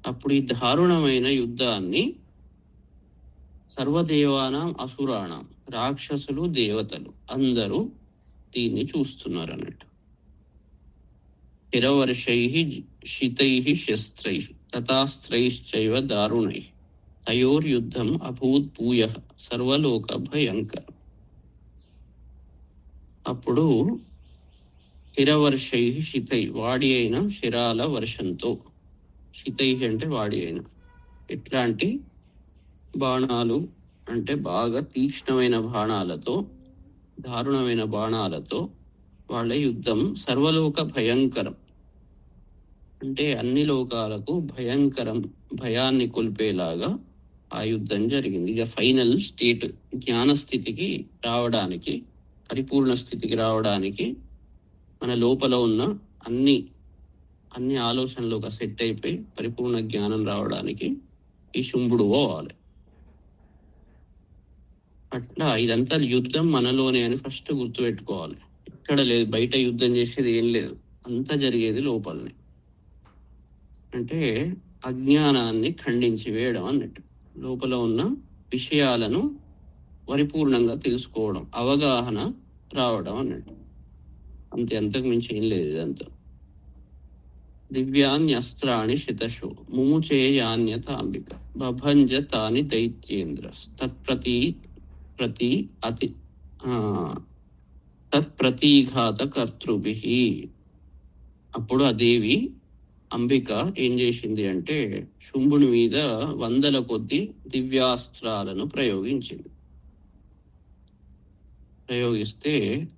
అప్పుడు ఈ దారుణమైన యుద్ధాన్ని సర్వదేవానాం అసురాణం, రాక్షసులు దేవతలు అందరూ దీన్ని చూస్తున్నారు అన్నట్టు. స్థిరవర్షైః శితైః శస్త్రైః తథాస్త్రైశ్చైవ దారుణైః తయోర్యుద్ధం అభూత్ భూయః సర్వలోక భయంకర. అప్పుడు స్థిరవర్షై శితై, వాడి అయిన శిరాల వర్షంతో, శితై అంటే వాడి అయిన, ఎట్లాంటి బాణాలు అంటే బాగా తీక్ష్ణమైన బాణాలతో, దారుణమైన బాణాలతో వాళ్ళ యుద్ధం సర్వలోక భయంకరం అంటే అన్ని లోకాలకు భయంకరం, భయాన్ని కొల్పేలాగా ఆ యుద్ధం జరిగింది. ఇక ఫైనల్ స్టేట్ జ్ఞానస్థితికి రావడానికి, పరిపూర్ణ స్థితికి రావడానికి, మన లోపల ఉన్న అన్ని ఆలోచనలు ఒక సెట్ అయిపోయి పరిపూర్ణ జ్ఞానం రావడానికి ఈ శుంభుడు పోవాలి. అట్లా ఇదంతా యుద్ధం మనలోనే అని ఫస్ట్ గుర్తుపెట్టుకోవాలి. ఎక్కడ లేదు, బయట యుద్ధం చేసేది ఏం లేదు, అంతా జరిగేది లోపలనే. అంటే అజ్ఞానాన్ని ఖండించి వేయడం అన్నట్టు, లోపల ఉన్న విషయాలను పరిపూర్ణంగా తెలుసుకోవడం, అవగాహన రావడం అన్నట్టు. అంతకు మించి ఏం లేదు ఇదంతా. దివ్యాన్యస్త్రాణి శితశో ముముచేయాన్యత అంబిక బభంజ తాని దైత్యేంద్ర తత్ప్రతీఘాత కర్తృభిః. అప్పుడు ఆ దేవి అంబిక ఏం చేసింది అంటే శుంభుని మీద 100 కొద్ది దివ్యాస్త్రాలను ప్రయోగిస్తే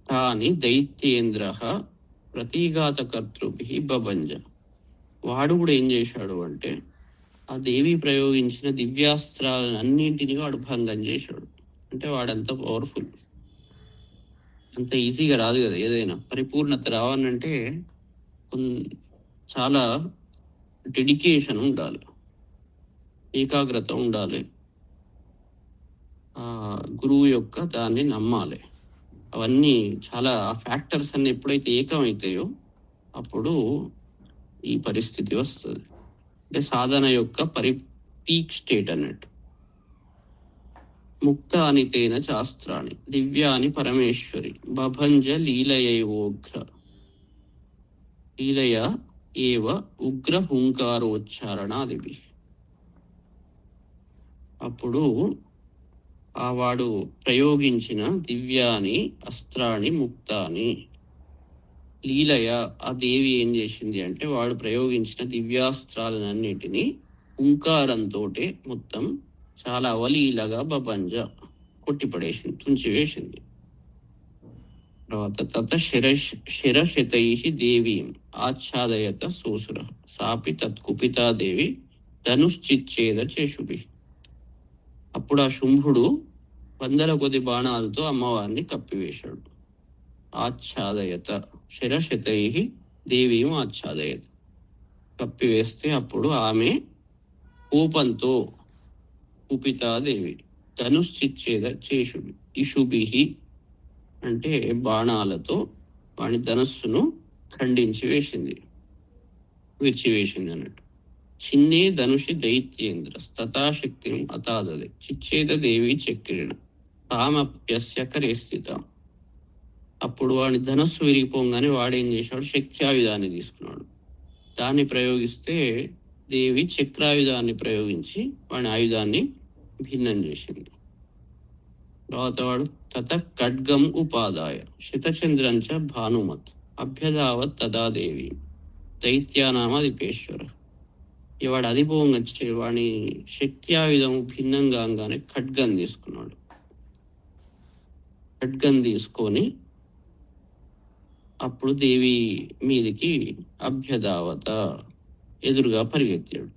తాని దైత్యేంద్ర ప్రతీఘాత కర్తృభిః బభంజ. వాడు కూడా ఏం చేశాడు అంటే ఆ దేవి ప్రయోగించిన దివ్యాస్త్రాలను అన్నింటినీ వాడు భంగం చేశాడు. అంటే వాడంత పవర్ఫుల్. అంత ఈజీగా రాదు కదా, ఏదైనా పరిపూర్ణత రావాలంటే చాలా డెడికేషన్ ఉండాలి, ఏకాగ్రత ఉండాలి, గురువు యొక్క దాన్ని నమ్మాలి. అవన్నీ చాలా ఫ్యాక్టర్స్ అన్ని ఎప్పుడైతే ఏకమవుతాయో అప్పుడు ఈ పరిస్థితి వస్తుంది. అంటే సాధన యొక్క పీక్ స్టేట్ అన్నట్టు. ముక్తాని తేన శాస్త్రాన్ని దివ్యాని పరమేశ్వరి బభంజ లీలయైవోగ్ర లీలయ ఏవ ఉగ్ర హుంకారోచ్చారణాదిభి. అప్పుడు ఆ వాడు ప్రయోగించిన దివ్యాని అస్త్రాన్ని ముక్తాని లీలయ, ఆ దేవి ఏం చేసింది అంటే వాడు ప్రయోగించిన దివ్యాస్త్రాలన్నిటినీ హుంకారంతో మొత్తం చాలా అవలీలగా బభంజ కొట్టిపడేసింది, తుంచివేసింది. తర్వాత తత శిరశతై దేవీం ఆచ్ఛాదయత సోసుర సాపి తత్కుపితా దేవి ధనుశ్చిచ్ఛేద చేషుభి. అప్పుడు ఆ శుంభుడు 100 కొద్ది బాణాలతో అమ్మవారిని కప్పివేశాడు. ఆచ్ఛాదయత శిరశతై దేవీం ఆచ్ఛాదయత, కప్పివేస్తే అప్పుడు ఆమె కోపంతో కుపితాదేవి ధనుశ్చిచ్ఛేద చేసుడు ఇషుభిహి అంటే బాణాలతో వాని ధనస్సును ఖండించి వేసింది, విరిచివేసింది అన్నట్టు. చిన్నే ధనుషి దైత్యేంద్ర స్తతాశక్తి అతాదది చిచ్ఛేద దేవి చక్రిణ తామప్యస్య కరే స్థిత. అప్పుడు వాడి ధనస్సు విరిగిపోగానే వాడేం చేశాడు, శక్త్యాయుధాన్ని తీసుకున్నాడు. దాన్ని ప్రయోగిస్తే దేవి చక్రాయుధాన్ని ప్రయోగించి వాడి ఆయుధాన్ని భిన్నం చేసింది. తర్వాత వాడు తత ఖడ్గం ఉపాదాయ శతచంద్రంచ భానుమత్ అభ్యధావత్ తదా దేవి దైత్యానామధిపేశ్వర. వాడు అధిపోంగా వాడి శక్త్యాయుధము భిన్నంగా కాగానే ఖడ్గం తీసుకున్నాడు. ఖడ్గం తీసుకొని అప్పుడు దేవి మీదికి అభ్యధావత ఎదురుగా పరిగెత్తాడు.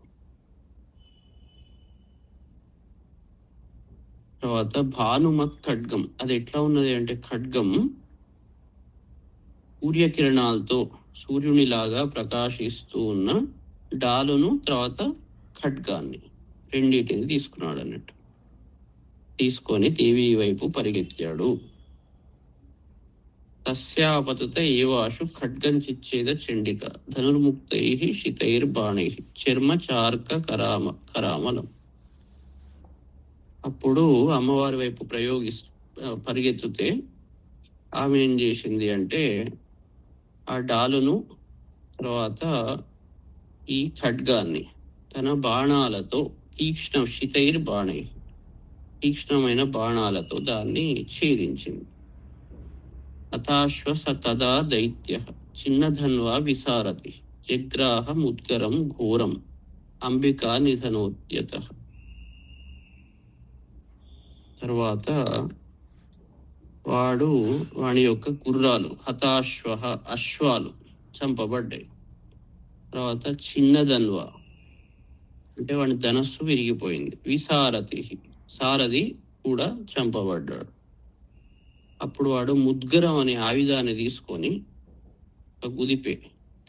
తర్వాత భానుమత్ ఖడ్గం, అది ఎట్లా ఉన్నది అంటే ఖడ్గం సూర్యకిరణాలతో సూర్యునిలాగా ప్రకాశిస్తూ ఉన్న డాలును తర్వాత ఖడ్గాన్ని రెండింటిని తీసుకున్నాడు అన్నట్టు. తీసుకొని దేవి వైపు పరిగెత్తాడు. తస్యాపతత ఏవాషు ఖడ్గం చిచ్ఛేద చండిక ధనుర్ముక్తై శితైర్బాణై చర్మ చార్క కరామలం. అప్పుడు అమ్మవారి వైపు పరిగెత్తుతే ఆమె ఏం చేసింది అంటే ఆ డాలును తర్వాత ఈ ఖడ్గాన్ని తన బాణాలతో తీక్ష్ణమైన బాణాలతో దాన్ని ఛేదించింది. అతాశ్వ తదా దైత్య చిన్నధన్వా విసారతి జగ్రాహ ముద్గరం ఘోరం అంబికా నిధనోద్యత. తర్వాత వాడి యొక్క గుర్రాలు అశ్వాలు చంపబడ్డాయి. తర్వాత చిన్నధన్వ అంటే వాడి ధనస్సు విరిగిపోయింది. సారథి కూడా చంపబడ్డాడు. అప్పుడు వాడు ముద్గరం అనే ఆయుధాన్ని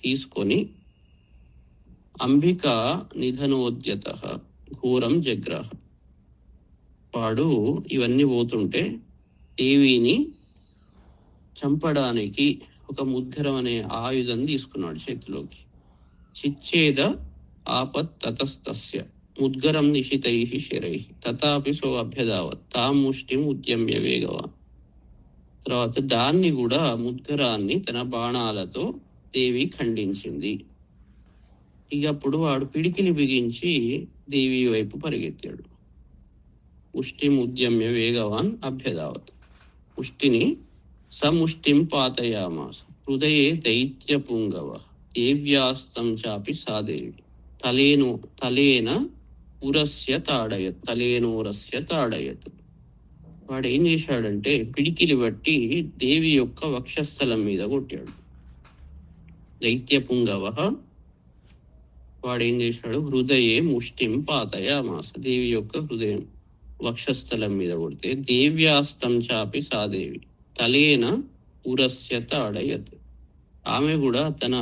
తీసుకొని అంబికా నిధనోద్యత ఘోరం జగ్రాహ. వాడు ఇవన్నీ పోతుంటే దేవిని చంపడానికి ఒక ముద్గరం అనే ఆయుధం తీసుకున్నాడు చేతిలోకి. చిచ్ఛేద ఆపత్ తతస్తస్య ముద్గరం నిశితై శరై తథాపి సో అభ్యధావత్ తాం ముష్టిం ఉద్యమ్య వేగవాన్. తర్వాత దాన్ని కూడా ముద్గరాన్ని తన బాణాలతో దేవి ఖండించింది. ఇక అప్పుడు వాడు పిడికిలి బిగించి దేవి వైపు పరిగెత్తాడు. ముష్టిం ఉద్యమ్య వేగవాన్ అభ్యధావత్. ముష్టిని సముష్టిం పాతయామాస హృదయే దైత్య పుంగవ దేవ్యాస్తం చాపి సాదేవి తలేనోరస్య తాడయత్. వాడు ఏం చేశాడంటే పిడికిలి బట్టి దేవి యొక్క వక్షస్థలం మీద కొట్టాడు. దైత్య పుంగవ వాడు ఏం చేశాడు, హృదయే ముష్టిం పాతయామాస దేవి యొక్క హృదయం వక్షస్థలం మీద కొడితే దేవ్యాస్తం చాపి సాదేవి తలేన ఉరస్య తాడయత్. ఆమె కూడా తన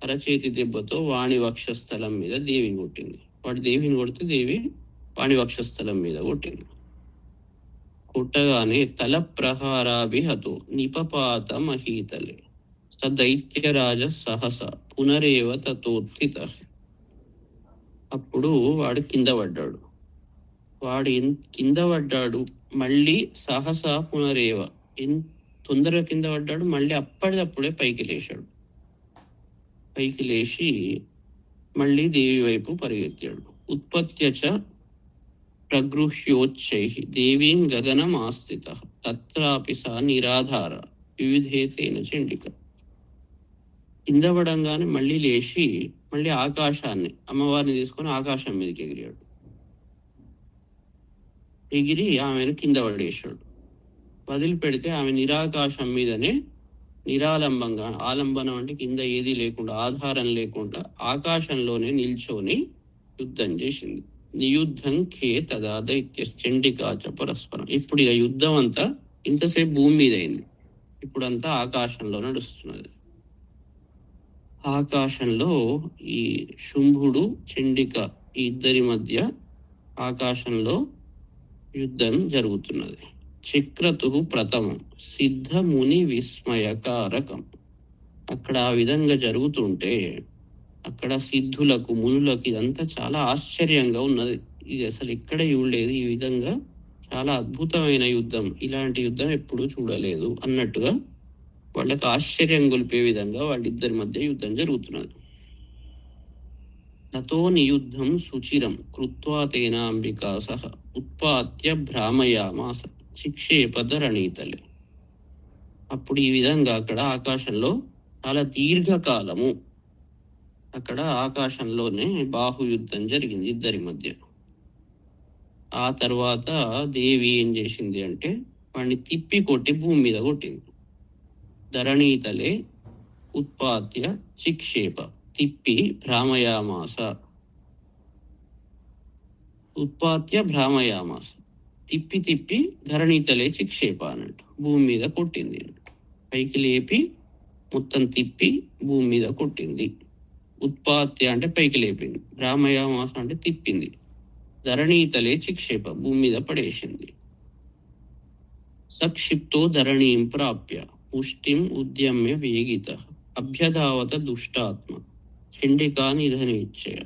అరచేతి దెబ్బతో వాణి వక్షస్థలం మీద దేవి కొట్టింది. వాడు దేవిని కొడితే దేవి వాణి వక్షస్థలం మీద కొట్టింది. కొట్టగానే తల ప్రహారాభిహతో నిపపాత మహీతలే సదైత్యరాజ సహస పునరేవ తతోత్థిత. అప్పుడు వాడు కింద పడ్డాడు. మళ్ళీ సహస పునరేవ తొందరగా కింద పడ్డాడు. మళ్ళీ అప్పటిదప్పుడే పైకి లేచి మళ్ళీ దేవి వైపు పరిగెత్తాడు. ఉత్పత్త్యచ ప్రగృహ్యోచ్చై దేవీం గగనం ఆస్థిత తత్రాపి సా నిరాధార వివిధేతేన చండిక. కింద పడంగానే మళ్ళీ లేచి మళ్ళీ అమ్మవారిని తీసుకొని ఆకాశం మీదకి ఎగిరి ఆమెను కింద పడేశాడు. వదిలిపెడితే ఆమె నిరాకాశం మీదనే నిరాలంబంగా, ఆలంబనం అంటే కింద ఏది లేకుండా ఆధారం లేకుండా ఆకాశంలోనే నిల్చొని యుద్ధం చేసింది. నియుద్ధం ఖే తదా దైత్య చండికాచ పరస్పరం. ఇప్పుడు ఇక యుద్ధం అంతా ఇంతసేపు భూమి మీద అయింది, ఇప్పుడంతా ఆకాశంలో నడుస్తున్నది. ఆకాశంలో ఈ శుంభుడు చండిక ఈ ఇద్దరి మధ్య ఆకాశంలో యుద్ధం జరుగుతున్నది. చక్రతు ప్రథమం సిద్ధముని విస్మయకారకం. అక్కడ ఆ విధంగా జరుగుతుంటే అక్కడ సిద్ధులకు మునులకు ఇదంతా చాలా ఆశ్చర్యంగా ఉన్నది. ఇది అసలు ఎక్కడ చూడలేదు, ఈ విధంగా చాలా అద్భుతమైన యుద్ధం, ఇలాంటి యుద్ధం ఎప్పుడూ చూడలేదు అన్నట్టుగా వాళ్ళకి ఆశ్చర్యం గొలిపే విధంగా వాళ్ళిద్దరి మధ్య యుద్ధం జరుగుతున్నది. తతో నియుద్ధం సుచిరం కృత్వా తేనాంబికా సహ ఉత్పాత్య భ్రామయామాస చిక్షేపధరణీతలే. అప్పుడు ఈ విధంగా అక్కడ ఆకాశంలో చాలా దీర్ఘకాలము అక్కడ ఆకాశంలోనే బాహుయుద్ధం జరిగింది ఇద్దరి మధ్య. ఆ తర్వాత దేవి ఏం చేసింది అంటే వాడిని తిప్పి కొట్టి భూమి మీద కొట్టింది. ధరణీతలే ఉత్పాత్య చిక్షేప తిప్పి భ్రామయామాస ఉత్పాత్య భ్రామయామాస తిప్పి తిప్పి ధరణీతలే చిక్షేప అన్నట్టు భూమి మీద కొట్టింది అన్నట్టు. పైకి లేపి మొత్తం తిప్పి భూమి మీద కొట్టింది. ఉత్పాత్య అంటే పైకి లేపింది, భ్రామయామాస అంటే తిప్పింది, ధరణీతలే చిక్షేప భూమి మీద పడేసింది. సక్షిప్తో ధరణీం ప్రాప్య పుష్టిం ఉద్యమ్య వేగిత అభ్యధావత దుష్టాత్మ చండికా నిధనేచ్ఛయ.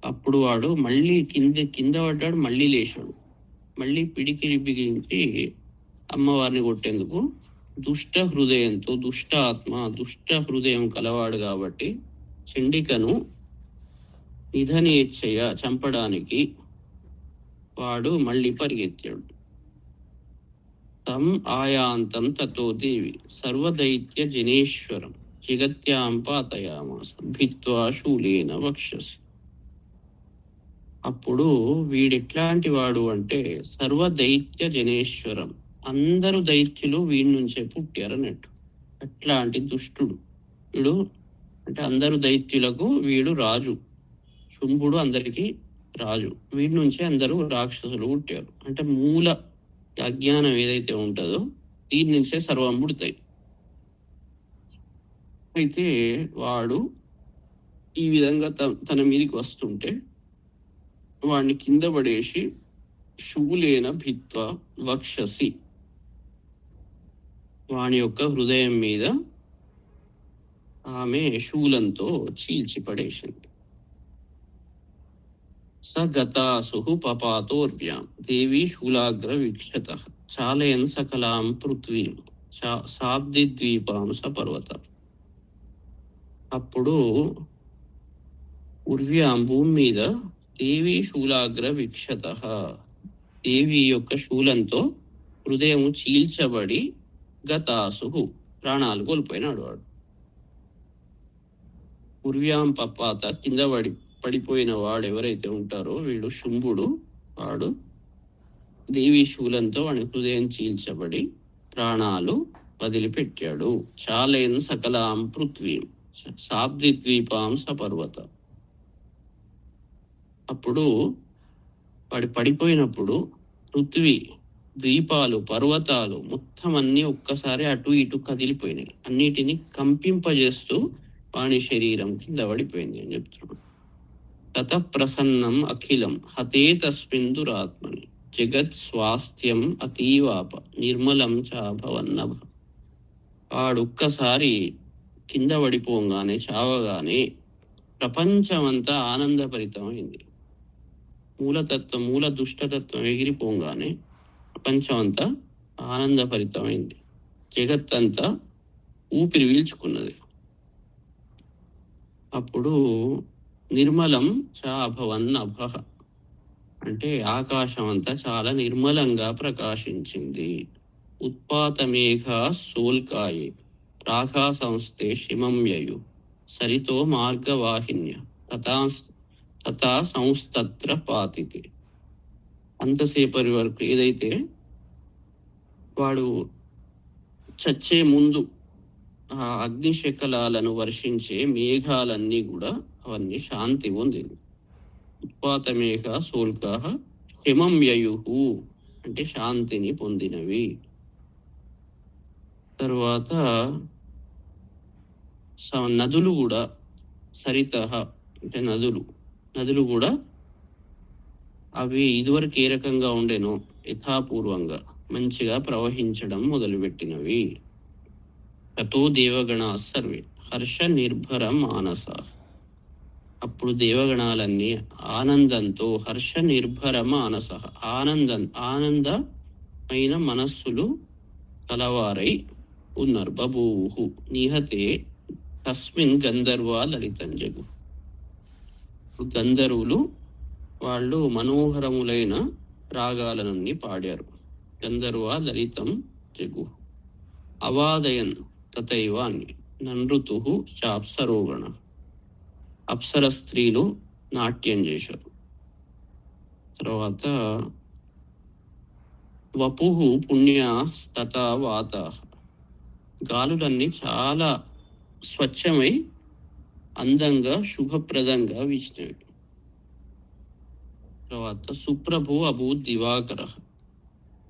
అప్పుడు వాడు మళ్ళీ కింద పడ్డాడు, మళ్ళీ లేచాడు, మళ్ళీ పిడికిలి బిగించి అమ్మవారిని కొట్టేందుకు దుష్ట హృదయంతో, దుష్ట ఆత్మ దుష్ట హృదయం కలవాడు కాబట్టి చండికను నిధనేచ్ఛయ చంపడానికి వాడు మళ్ళీ పరిగెత్తాడు. తం ఆయాంతం తతో దేవి సర్వదైత్య జనేశ్వరం జగత్యాం పాతయామాస భిత్వా శూలేన వక్షసి. అప్పుడు వీడెట్లాంటి వాడు అంటే సర్వదైత్య జనేశ్వరం, అందరూ దైత్యులు వీడి నుంచే పుట్టారు అన్నట్టు. అట్లాంటి దుష్టుడు వీడు, అంటే అందరూ దైత్యులకు వీడు రాజు. శుంభుడు అందరికీ రాజు, వీడి నుంచే అందరూ రాక్షసులు పుట్టారు. అంటే మూల అజ్ఞానం ఏదైతే ఉంటుందో దీని నుంచే సర్వం పుడతాయి. అయితే వాడు ఈ విధంగా తన మీదకి వస్తుంటే వాడిని కింద పడేసి శూలేన భిత్వ వక్షసి వాని యొక్క హృదయం మీద ఆమె శూలంతో చీల్చి పడేసింది. స గతాసు పపాతోర్వ్యాం దేవి శూలాగ్ర వీక్షత చాలయన్ సకలాం పృథ్వీం సాబ్దిద్వీపాం సపర్వత. అప్పుడు ఉర్వ్యాం భూమి మీద దేవి శూలాగ్ర వీక్షత దేవి యొక్క శూలంతో హృదయం చీల్చబడి గతాసు ప్రాణాలు కోల్పోయినాడు వాడు. ఉర్వ్యాం పపాత కింద పడిపోయిన వాడు ఎవరైతే ఉంటారో వీడు శుంభుడు, వాడు దేవి శూలంతో వాడి హృదయం చీల్చబడి ప్రాణాలు వదిలిపెట్టాడు. చాలయన్ సకలాం పృథ్వీం సాబ్దిద్వీపాం సపర్వత. అప్పుడు వాడు పడిపోయినప్పుడు పృథ్వీ ద్వీపాలు పర్వతాలు మొత్తం అన్ని ఒక్కసారి అటు ఇటు కదిలిపోయినాయి, అన్నిటిని కంపింపజేస్తూ వాణి శరీరం కింద పడిపోయింది అని చెప్తున్నాడు. తత ప్రసన్నం అఖిలం హతే తస్మిన్ దురాత్మని జగత్ స్వాస్థ్యం అతీవాప నిర్మలం చాభవన్నభ. వాడొక్కసారి కింద పడిపోగానే చావగానే ప్రపంచమంతా ఆనందభరితమైంది. మూల దుష్టతత్వం ఎగిరిపోగానే ప్రపంచం అంతా ఆనందభరితమైంది, జగత్తంతా ఊపిరి పీల్చుకున్నది. అప్పుడు నిర్మలం చాభవన్ అభ అంటే ఆకాశం అంతా చాలా నిర్మలంగా ప్రకాశించింది. ఉత్పాత మేఘ సోల్కాయే రాఖా సంస్థే శిమం యయు సరితో మార్గవాహిన్య తథా సంస్తత్ర పాతితే. అంతసేపటి వరకు ఏదైతే వాడు చచ్చే ముందు ఆ అగ్నిశకలాలను వర్షించే మేఘాలన్నీ కూడా అవన్నీ శాంతి పొందింది. ఉత్పాత మేఘ సోల్కా క్షమం యయు అంటే శాంతిని పొందినవి. తరువాత నదులు కూడా సరిత అంటే నదులు కూడా అవి ఇదివరకు ఏ రకంగా ఉండేనో యథాపూర్వంగా మంచిగా ప్రవహించడం మొదలుపెట్టినవి. తతో దేవగణ సర్వే హర్ష నిర్భర మానస. అప్పుడు దేవగణాలన్నీ ఆనందంతో హర్ష నిర్భర మానస ఆనందమైన మనస్సులు కలవారై ఉన్నారు. బభూహు నిహతే తస్మిన్ గంధర్వ లలితం జగు. గంధర్వులు వాళ్ళు మనోహరములైన రాగాలనన్నీ పాడారు. గంధర్వ లలితం జగు అవాదయన్ తథైవాన్ని నృతు చాప్సరోగణ. అప్సర స్త్రీలు నాట్యం చేశారు. తర్వాత వపుహు పుణ్య తథా వాత. గాలులన్నీ చాలా స్వచ్ఛమై అందంగా శుభప్రదంగా వీచినవి. తర్వాత సుప్రభు అభూత్ దివాకర.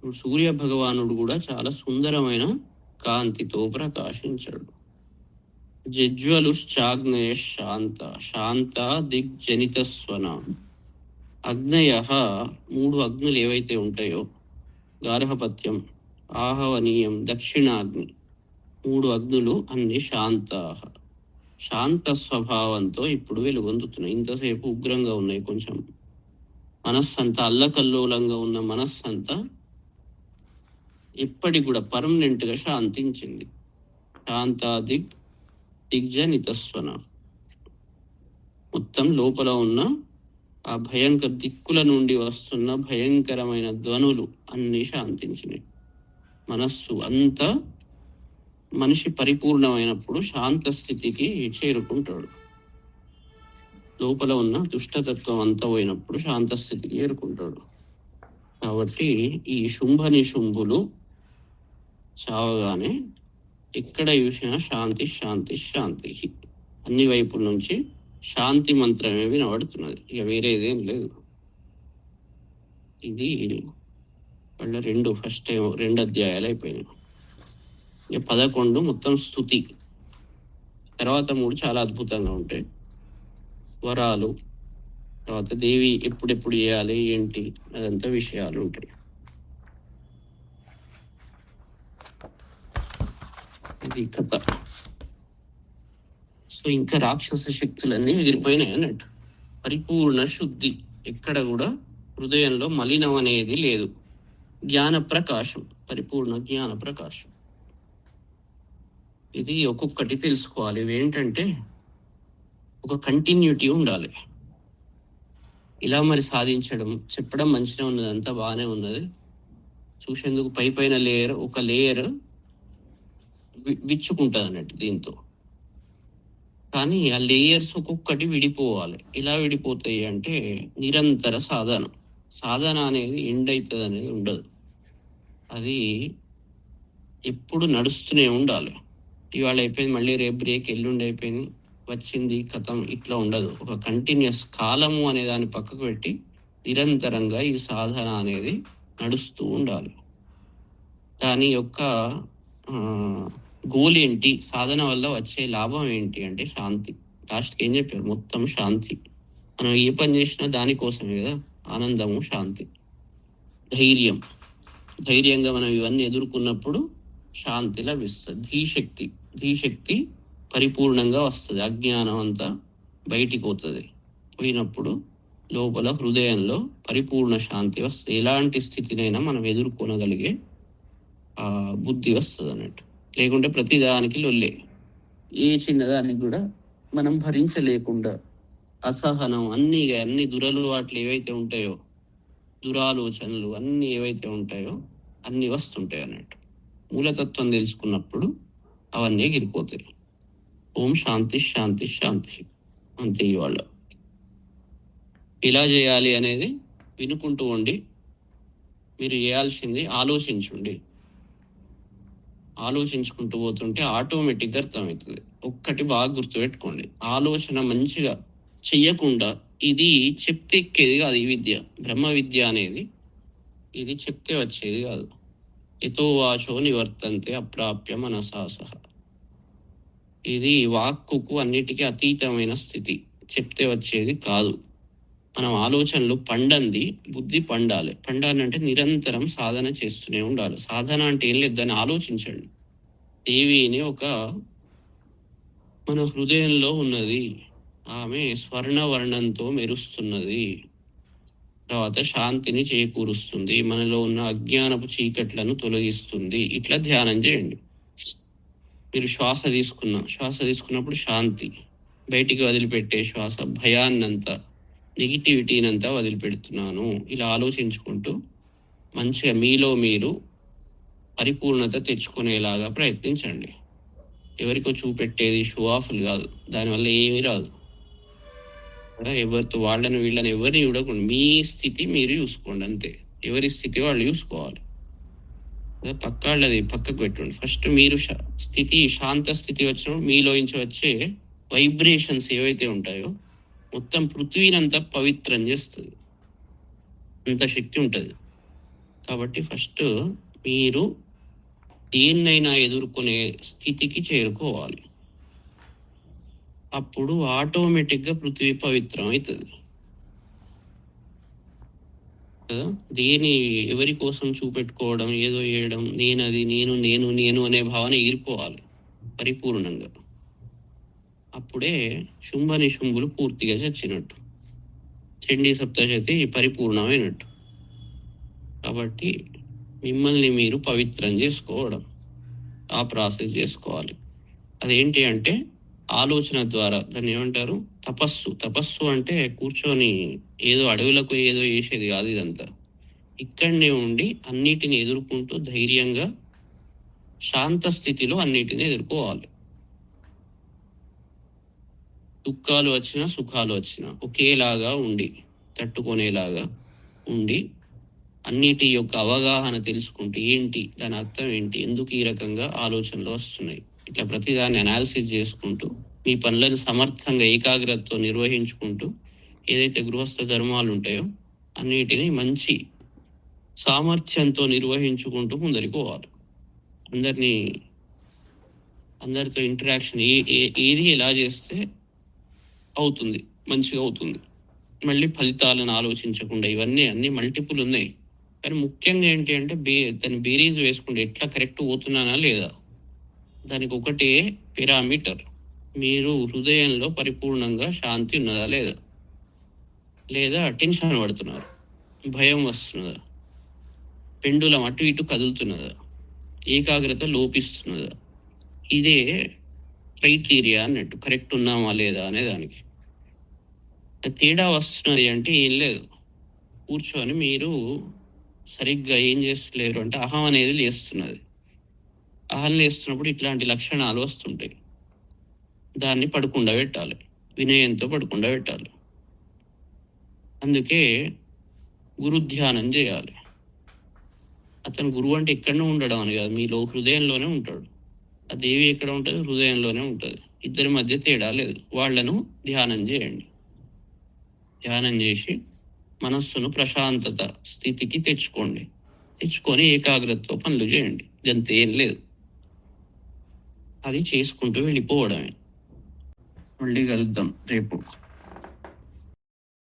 సూర్య భగవానుడు కూడా చాలా సుందరమైన కాంతితో ప్రకాశించాడు. జజ్వలుశ్చాగ్నయ శాంత దిగ్జనిత స్వన. అగ్నయ 3 అగ్నులు ఏవైతే ఉంటాయో గార్హపత్యం, ఆహవనీయం, దక్షిణాగ్ని 3 అగ్నులు అన్ని శాంత స్వభావంతో ఇప్పుడు వెలుగొందుతున్నాయి. ఇంతసేపు ఉగ్రంగా ఉన్నాయి. కొంచెం మనస్సంతా అల్లకల్లోలంగా ఉన్న మనస్సంతా ఎప్పటికి కూడా పర్మనెంట్గా శాంతించింది. శాంత దిగ్జనితస్వన. మొత్తం లోపల ఉన్న ఆ భయంకర దిక్కుల నుండి వస్తున్న భయంకరమైన ధ్వనులు అన్నీ శాంతించినాయి. మనస్సు అంతా మనిషి పరిపూర్ణమైనప్పుడు శాంత స్థితికి చేరుకుంటాడు. లోపల ఉన్న దుష్టతత్వం అంతా పోయినప్పుడు శాంత స్థితికి చేరుకుంటాడు. కాబట్టి ఈ శుంభులు చావగానే ఎక్కడ చూసినా శాంతి శాంతి శాంతి, అన్ని వైపుల నుంచి శాంతి మంత్రమే వినబడుతున్నది. ఇక వేరేదేం లేదు. ఇది వాళ్ళ ఫస్ట్ 2 అధ్యాయాలు అయిపోయినాయి. ఇక 11 మొత్తం స్తుతి. తర్వాత 3 చాలా అద్భుతంగా ఉంటాయి. వరాలు, తర్వాత దేవి ఎప్పుడెప్పుడు చేయాలి ఏంటి అదంతా విషయాలు ఉంటాయి. ఇది కథ. సో ఇంకా రాక్షస శక్తులన్నీ ఎగిరిపోయినాయి అన్నట్టు. పరిపూర్ణ శుద్ధి, ఎక్కడ కూడా హృదయంలో మలినం అనేది లేదు. జ్ఞాన ప్రకాశం, పరిపూర్ణ జ్ఞాన ప్రకాశం. ఇది ఒక్కొక్కటి తెలుసుకోవాలి. ఇవేంటంటే ఒక కంటిన్యూటీ ఉండాలి. ఇలా మరి సాధించడం, చెప్పడం మంచిగా ఉన్నది, అంతా బాగానే ఉన్నది. చూసేందుకు పైన ఒక లేయర్ విచ్చుకుంటుంది అన్నట్టు దీంతో. కానీ ఆ లేయర్స్ ఒక్కొక్కటి విడిపోవాలి. ఎలా విడిపోతాయి అంటే నిరంతర సాధన అనేది ఎండ్ అవుతుంది అనేది ఉండదు. అది ఎప్పుడు నడుస్తూనే ఉండాలి. ఇవాళ అయిపోయింది, మళ్ళీ రేపు బ్రేక్, ఎల్లుండి అయిపోయింది, వచ్చింది కథం, ఇట్లా ఉండదు. ఒక కంటిన్యూస్ కాలము అనే దాన్ని పక్కకు పెట్టి నిరంతరంగా ఈ సాధన అనేది నడుస్తూ ఉండాలి. దాని యొక్క గోల్ ఏంటి, సాధన వల్ల వచ్చే లాభం ఏంటి అంటే శాంతి. లాస్ట్కి ఏం చెప్పారు? మొత్తం శాంతి. మనం ఏ పని చేసినా దానికోసమే కదా. ఆనందము, శాంతి, ధైర్యంగా మనం ఇవన్నీ ఎదుర్కొన్నప్పుడు శాంతి లభిస్తుంది. ధీశక్తి పరిపూర్ణంగా వస్తుంది. అజ్ఞానం అంతా బయటికి పోయినప్పుడు లోపల హృదయంలో పరిపూర్ణ శాంతి వస్తుంది. ఎలాంటి స్థితినైనా మనం ఎదుర్కొనగలిగే బుద్ధి వస్తుంది అన్నట్టు. లేకుంటే ప్రతిదానికి లొల్లే, ఏ చిన్నదానికి కూడా మనం భరించలేకుండా అసహనం, అన్ని దురలవాట్లు ఏవైతే ఉంటాయో, దురాలోచనలు అన్నీ ఏవైతే ఉంటాయో అన్నీ వస్తుంటాయి అన్నట్టు. మూలతత్వం తెలుసుకున్నప్పుడు అవన్నీ ఎగిరిపోతాయి. ఓం శాంతి శాంతి శాంతి. అంతే. ఇవాళ ఎలా చేయాలి అనేది వినుకుంటూ ఉండి మీరు చేయాల్సింది ఆలోచించుకుంటూ పోతుంటే ఆటోమేటిక్గా అర్థమవుతుంది. ఒక్కటి బాగా గుర్తుపెట్టుకోండి, ఆలోచన మంచిగా చెయ్యకుండా ఇది చెప్తే ఎక్కేది కాదు. ఈ విద్య, బ్రహ్మ విద్య అనేది ఇది చెప్తే వచ్చేది కాదు. ఎతో వాచో నివర్తంతే అప్రాప్య మనసా సహ. ఇది వాక్కుకు అన్నిటికీ అతీతమైన స్థితి, చెప్తే వచ్చేది కాదు. మనం ఆలోచనలు పండంది, బుద్ధి పండాలి. పండాలంటే నిరంతరం సాధన చేస్తూనే ఉండాలి. సాధన అంటే ఏం లేదు, దాన్ని ఆలోచించండి. దేవి అని ఒక మన హృదయంలో ఉన్నది, ఆమె స్వర్ణవర్ణంతో మెరుస్తున్నది, తర్వాత శాంతిని చేకూరుస్తుంది, మనలో ఉన్న అజ్ఞానపు చీకట్లను తొలగిస్తుంది. ఇట్లా ధ్యానం చేయండి. మీరు శ్వాస తీసుకున్నప్పుడు శాంతి, బయటికి వదిలిపెట్టే శ్వాస భయాన్నంతా, నెగిటివిటీనంతా వదిలిపెడుతున్నాను. ఇలా ఆలోచించుకుంటూ మంచిగా మీలో మీరు పరిపూర్ణత తెచ్చుకునేలాగా ప్రయత్నించండి. ఎవరికో చూపెట్టేది షో ఆఫ్లు కాదు, దానివల్ల ఏమీ రాదు. ఎవరితో వాళ్ళని వీళ్ళని ఎవరిని చూడకుండా మీ స్థితి మీరు చూసుకోండి అంతే. ఎవరి స్థితి వాళ్ళు చూసుకోవాలి. పక్కాళ్ళది పక్కకు పెట్టండి. ఫస్ట్ మీరు స్థితి, శాంత స్థితి వచ్చినప్పుడు మీలోంచి వచ్చే వైబ్రేషన్స్ ఏవైతే ఉంటాయో మొత్తం పృథ్వీనంతా పవిత్రం చేస్తుంది, అంత శక్తి ఉంటుంది. కాబట్టి ఫస్ట్ మీరు దేన్నైనా ఎదుర్కొనే స్థితికి చేరుకోవాలి. అప్పుడు ఆటోమేటిక్గా పృథ్వీ పవిత్రం అవుతుంది కదా. దేని ఎవరి కోసం చూపెట్టుకోవడం, ఏదో వేయడం, నేనది, నేను నేను నేను అనే భావన ఎగిరిపోవాలి పరిపూర్ణంగా. అప్పుడే శుంభ నిశుంభులు పూర్తిగా చచ్చినట్టు, చండీ సప్తశతి పరిపూర్ణమైనట్టు. కాబట్టి మిమ్మల్ని మీరు పవిత్రం చేసుకోవడం, ఆ ప్రాసెస్ చేసుకోవాలి. అదేంటి అంటే ఆలోచన ద్వారా. దాన్ని ఏమంటారు? తపస్సు. తపస్సు అంటే కూర్చొని ఏదో అడవులకు ఏదో చేసేది కాదు. ఇదంతా ఇక్కడనే ఉండి అన్నిటిని ఎదుర్కొంటూ ధైర్యంగా శాంత స్థితిలో అన్నిటిని ఎదుర్కోవాలి. దుఃఖాలు వచ్చినా సుఖాలు వచ్చినా ఒకేలాగా ఉండి తట్టుకునేలాగా ఉండి అన్నిటి యొక్క అవగాహన తెలుసుకుంటూ ఏంటి దాని అర్థం ఏంటి, ఎందుకు ఈ రకంగా ఆలోచనలు వస్తున్నాయి, ఇట్లా ప్రతిదాన్ని అనాలిసిస్ చేసుకుంటూ మీ పనులను సమర్థంగా ఏకాగ్రతతో నిర్వహించుకుంటూ ఏదైతే గృహస్థ ధర్మాలు ఉంటాయో అన్నిటిని మంచి సామర్థ్యంతో నిర్వహించుకుంటూ ముందరికి పోవాలి. అందరితో ఇంటరాక్షన్ ఏది ఎలా చేస్తే అవుతుంది, మంచిగా అవుతుంది. మళ్ళీ ఫలితాలను ఆలోచించకుండా ఇవన్నీ అన్ని మల్టిపుల్ ఉన్నాయి. కానీ ముఖ్యంగా ఏంటి అంటే దాన్ని బేరీజ్ వేసుకుంటే ఎట్లా కరెక్ట్ పోతున్నానా లేదా, దానికి ఒకటే పిరామీటర్. మీరు హృదయంలో పరిపూర్ణంగా శాంతి ఉన్నదా లేదా, లేదా టెన్షన్ పడుతున్నారు, భయం వస్తున్నదా, పెండులం అటు ఇటు కదులుతున్నదా, ఏకాగ్రత లోపిస్తున్నదా. ఇదే క్రైటీరియా అన్నట్టు, కరెక్ట్ ఉన్నామా లేదా అనే దానికి. తేడా వస్తున్నది అంటే ఏం లేదు, కూర్చొని మీరు సరిగ్గా ఏం చేస్తలేరు అంటే అహం అనేది లేస్తున్నది. అహం లేస్తున్నప్పుడు ఇట్లాంటి లక్షణాలు వస్తుంటాయి. దాన్ని పడకుండా పెట్టాలి, వినయంతో పడకుండా పెట్టాలి. అందుకే గురు ధ్యానం చేయాలి. అతను గురువు అంటే ఎక్కడనే ఉండడం అని కాదు, మీలో హృదయంలోనే ఉంటాడు. ఆ దేవి ఎక్కడ ఉంటుంది? హృదయంలోనే ఉంటుంది. ఇద్దరి మధ్య తేడా లేదు. వాళ్లను ధ్యానం చేయండి. ధ్యానం చేసి మనస్సును ప్రశాంతత స్థితికి తెచ్చుకొని ఏకాగ్రతతో పనులు చేయండి. ఇదంతా ఏం లేదు, అది చేసుకుంటూ వెళ్ళిపోవడమే. మళ్ళీ కలుద్దాం రేపు.